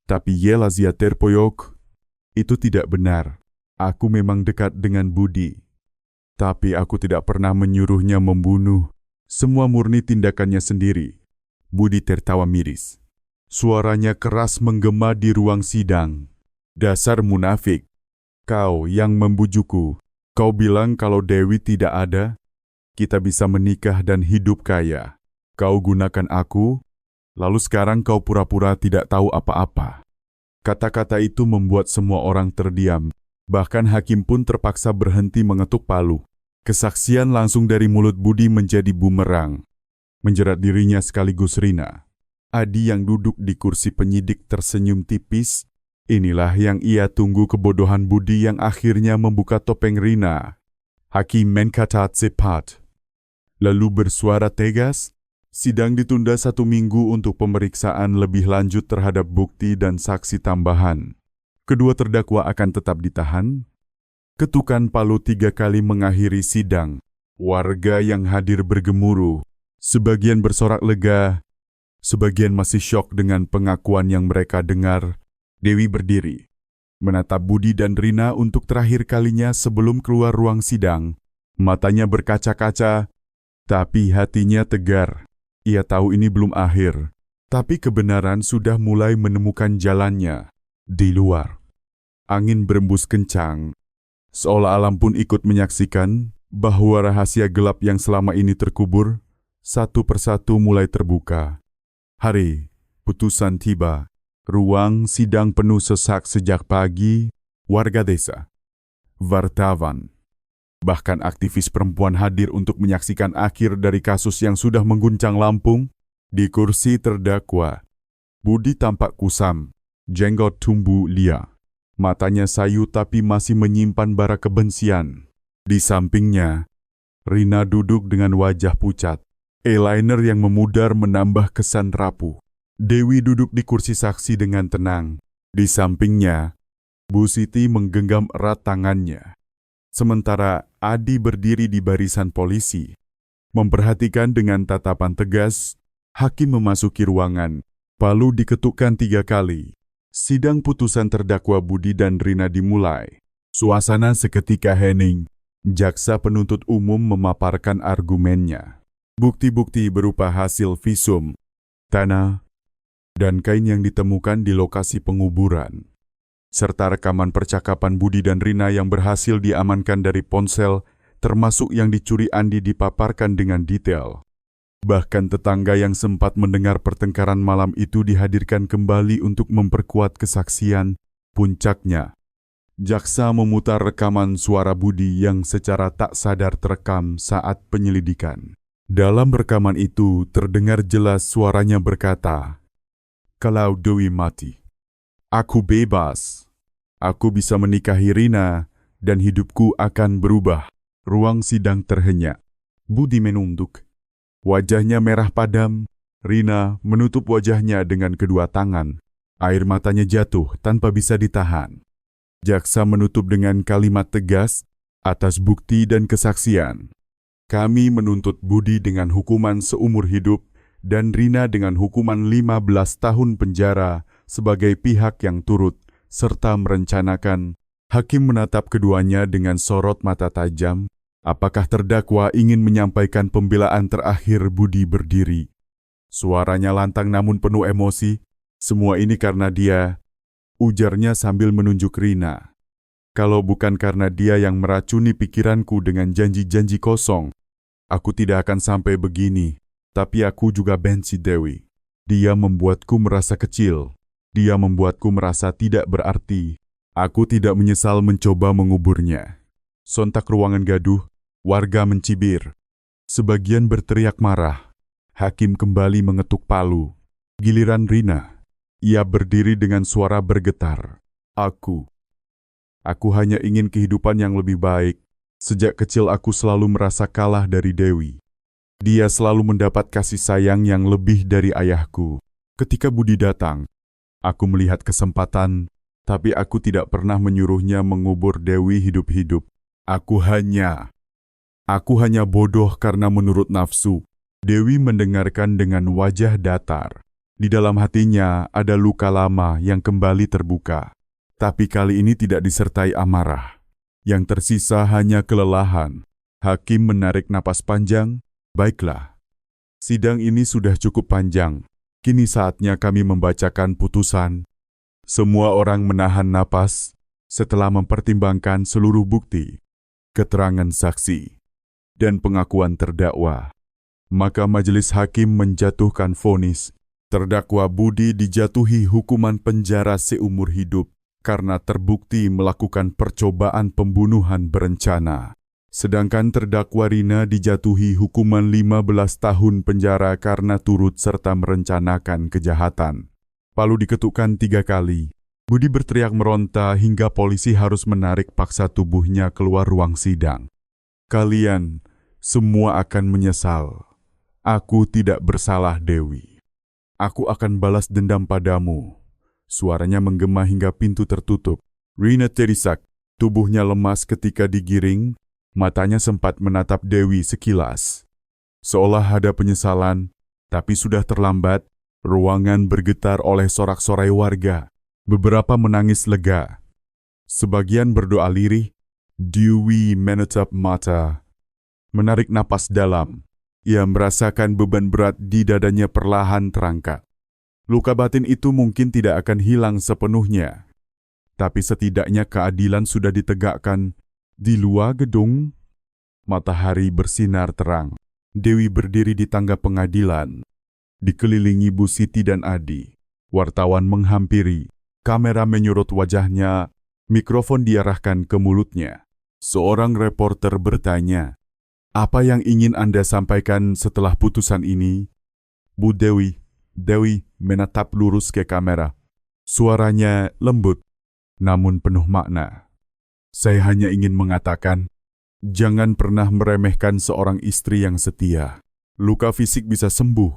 Tapi Yelazia terpoyok. Itu tidak benar. Aku memang dekat dengan Budi. Tapi aku tidak pernah menyuruhnya membunuh. Semua murni tindakannya sendiri. Budi tertawa miris. Suaranya keras menggema di ruang sidang. Dasar munafik. Kau yang membujukku. Kau bilang kalau Dewi tidak ada, kita bisa menikah dan hidup kaya. Kau gunakan aku, lalu sekarang kau pura-pura tidak tahu apa-apa. Kata-kata itu membuat semua orang terdiam. Bahkan hakim pun terpaksa berhenti mengetuk palu. Kesaksian langsung dari mulut Budi menjadi bumerang. Menjerat dirinya sekaligus Rina. Adi yang duduk di kursi penyidik tersenyum tipis. Inilah yang ia tunggu, kebodohan Budi yang akhirnya membuka topeng Rina. Hakim menkata cepat. Lalu bersuara tegas, sidang ditunda 1 minggu untuk pemeriksaan lebih lanjut terhadap bukti dan saksi tambahan. Kedua terdakwa akan tetap ditahan. Ketukan palu 3 kali mengakhiri sidang. Warga yang hadir bergemuruh. Sebagian bersorak lega, sebagian masih syok dengan pengakuan yang mereka dengar. Dewi berdiri, menatap Budi dan Rina untuk terakhir kalinya sebelum keluar ruang sidang. Matanya berkaca-kaca, tapi hatinya tegar. Ia tahu ini belum akhir, tapi kebenaran sudah mulai menemukan jalannya. Di luar, angin berembus kencang, seolah alam pun ikut menyaksikan bahwa rahasia gelap yang selama ini terkubur, satu persatu mulai terbuka. Hari putusan tiba. Ruang sidang penuh sesak sejak pagi. Warga desa, wartawan, bahkan aktivis perempuan hadir untuk menyaksikan akhir dari kasus yang sudah mengguncang Lampung. Di kursi terdakwa, Budi tampak kusam, jenggot tumbuh liar. Matanya sayu tapi masih menyimpan bara kebencian. Di sampingnya, Rina duduk dengan wajah pucat. Eyeliner yang memudar menambah kesan rapuh. Dewi duduk di kursi saksi dengan tenang. Di sampingnya, Bu Siti menggenggam erat tangannya. Sementara Adi berdiri di barisan polisi. Memperhatikan dengan tatapan tegas, hakim memasuki ruangan. Palu diketukkan 3 kali. Sidang putusan terdakwa Budi dan Rina dimulai. Suasana seketika hening. Jaksa penuntut umum memaparkan argumennya. Bukti-bukti berupa hasil visum, tanah, dan kain yang ditemukan di lokasi penguburan, serta rekaman percakapan Budi dan Rina yang berhasil diamankan dari ponsel, termasuk yang dicuri Andi, dipaparkan dengan detail. Bahkan tetangga yang sempat mendengar pertengkaran malam itu dihadirkan kembali untuk memperkuat kesaksian. Puncaknya, jaksa memutar rekaman suara Budi yang secara tak sadar terekam saat penyelidikan. Dalam rekaman itu terdengar jelas suaranya berkata, "Kalau Dewi mati, aku bebas. Aku bisa menikahi Rina dan hidupku akan berubah." Ruang sidang terhenyak. Budi menunduk. Wajahnya merah padam. Rina menutup wajahnya dengan kedua tangan. Air matanya jatuh tanpa bisa ditahan. Jaksa menutup dengan kalimat tegas atas bukti dan kesaksian. "Kami menuntut Budi dengan hukuman seumur hidup dan Rina dengan hukuman 15 tahun penjara sebagai pihak yang turut serta merencanakan." Hakim menatap keduanya dengan sorot mata tajam. Apakah terdakwa ingin menyampaikan pembelaan terakhir? Budi berdiri. Suaranya lantang namun penuh emosi. "Semua ini karena dia," ujarnya sambil menunjuk Rina. Kalau bukan karena dia yang meracuni pikiranku dengan janji-janji kosong, aku tidak akan sampai begini. Tapi aku juga benci Dewi. Dia membuatku merasa kecil. Dia membuatku merasa tidak berarti. Aku tidak menyesal mencoba menguburnya. Sontak ruangan gaduh, warga mencibir. Sebagian berteriak marah. Hakim kembali mengetuk palu. Giliran Rina. Ia berdiri dengan suara bergetar. Aku hanya ingin kehidupan yang lebih baik. Sejak kecil aku selalu merasa kalah dari Dewi. Dia selalu mendapat kasih sayang yang lebih dari ayahku. Ketika Budi datang, aku melihat kesempatan, tapi aku tidak pernah menyuruhnya mengubur Dewi hidup-hidup. Aku hanya bodoh karena menurut nafsu. Dewi mendengarkan dengan wajah datar. Di dalam hatinya ada luka lama yang kembali terbuka. Tapi kali ini tidak disertai amarah. Yang tersisa hanya kelelahan. Hakim menarik napas panjang. Baiklah. Sidang ini sudah cukup panjang. Kini saatnya kami membacakan putusan. Semua orang menahan napas setelah mempertimbangkan seluruh bukti, keterangan saksi, dan pengakuan terdakwa. Maka majelis hakim menjatuhkan vonis. Terdakwa Budi dijatuhi hukuman penjara seumur hidup karena terbukti melakukan percobaan pembunuhan berencana. Sedangkan terdakwa Rina dijatuhi hukuman 15 tahun penjara karena turut serta merencanakan kejahatan. Palu diketukkan 3 kali. Budi berteriak meronta hingga polisi harus menarik paksa tubuhnya keluar ruang sidang. Kalian semua akan menyesal. Aku tidak bersalah, Dewi. Aku akan balas dendam padamu. Suaranya menggema hingga pintu tertutup. Rina terisak, tubuhnya lemas ketika digiring, matanya sempat menatap Dewi sekilas. Seolah ada penyesalan, tapi sudah terlambat, ruangan bergetar oleh sorak-sorai warga. Beberapa menangis lega. Sebagian berdoa lirih. Dewi menatap mata, menarik napas dalam. Ia merasakan beban berat di dadanya perlahan terangkat. Luka batin itu mungkin tidak akan hilang sepenuhnya. Tapi setidaknya keadilan sudah ditegakkan. Di luar gedung, matahari bersinar terang. Dewi berdiri di tangga pengadilan. Dikelilingi Bu Siti dan Adi. Wartawan menghampiri. Kamera menyurut wajahnya. Mikrofon diarahkan ke mulutnya. Seorang reporter bertanya, "Apa yang ingin Anda sampaikan setelah putusan ini?" Bu Dewi menatap lurus ke kamera. Suaranya lembut, namun penuh makna. "Saya hanya ingin mengatakan, jangan pernah meremehkan seorang istri yang setia. Luka fisik bisa sembuh,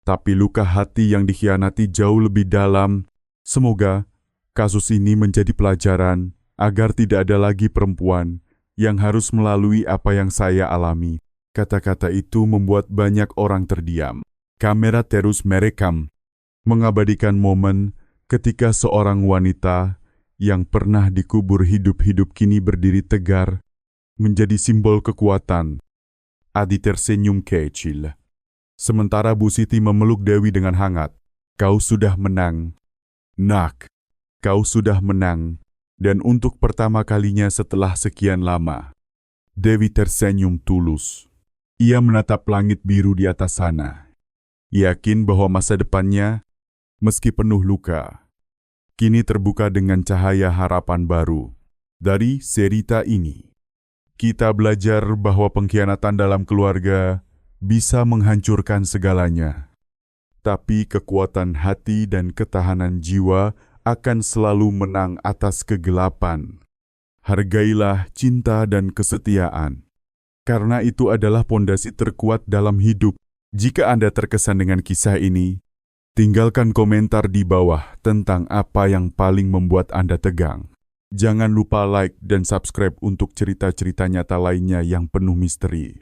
tapi luka hati yang dikhianati jauh lebih dalam. Semoga kasus ini menjadi pelajaran agar tidak ada lagi perempuan yang harus melalui apa yang saya alami." Kata-kata itu membuat banyak orang terdiam. Kamera terus merekam, mengabadikan momen ketika seorang wanita yang pernah dikubur hidup-hidup kini berdiri tegar, menjadi simbol kekuatan. Adi tersenyum kecil. Sementara Bu Siti memeluk Dewi dengan hangat. "Kau sudah menang, Nak. Kau sudah menang, dan untuk pertama kalinya setelah sekian lama." Dewi tersenyum tulus. Ia menatap langit biru di atas sana. Yakin bahwa masa depannya, meski penuh luka, kini terbuka dengan cahaya harapan baru. Dari cerita ini, kita belajar bahwa pengkhianatan dalam keluarga bisa menghancurkan segalanya. Tapi kekuatan hati dan ketahanan jiwa akan selalu menang atas kegelapan. Hargailah cinta dan kesetiaan, karena itu adalah pondasi terkuat dalam hidup. Jika Anda terkesan dengan kisah ini, tinggalkan komentar di bawah tentang apa yang paling membuat Anda tegang. Jangan lupa like dan subscribe untuk cerita-cerita nyata lainnya yang penuh misteri.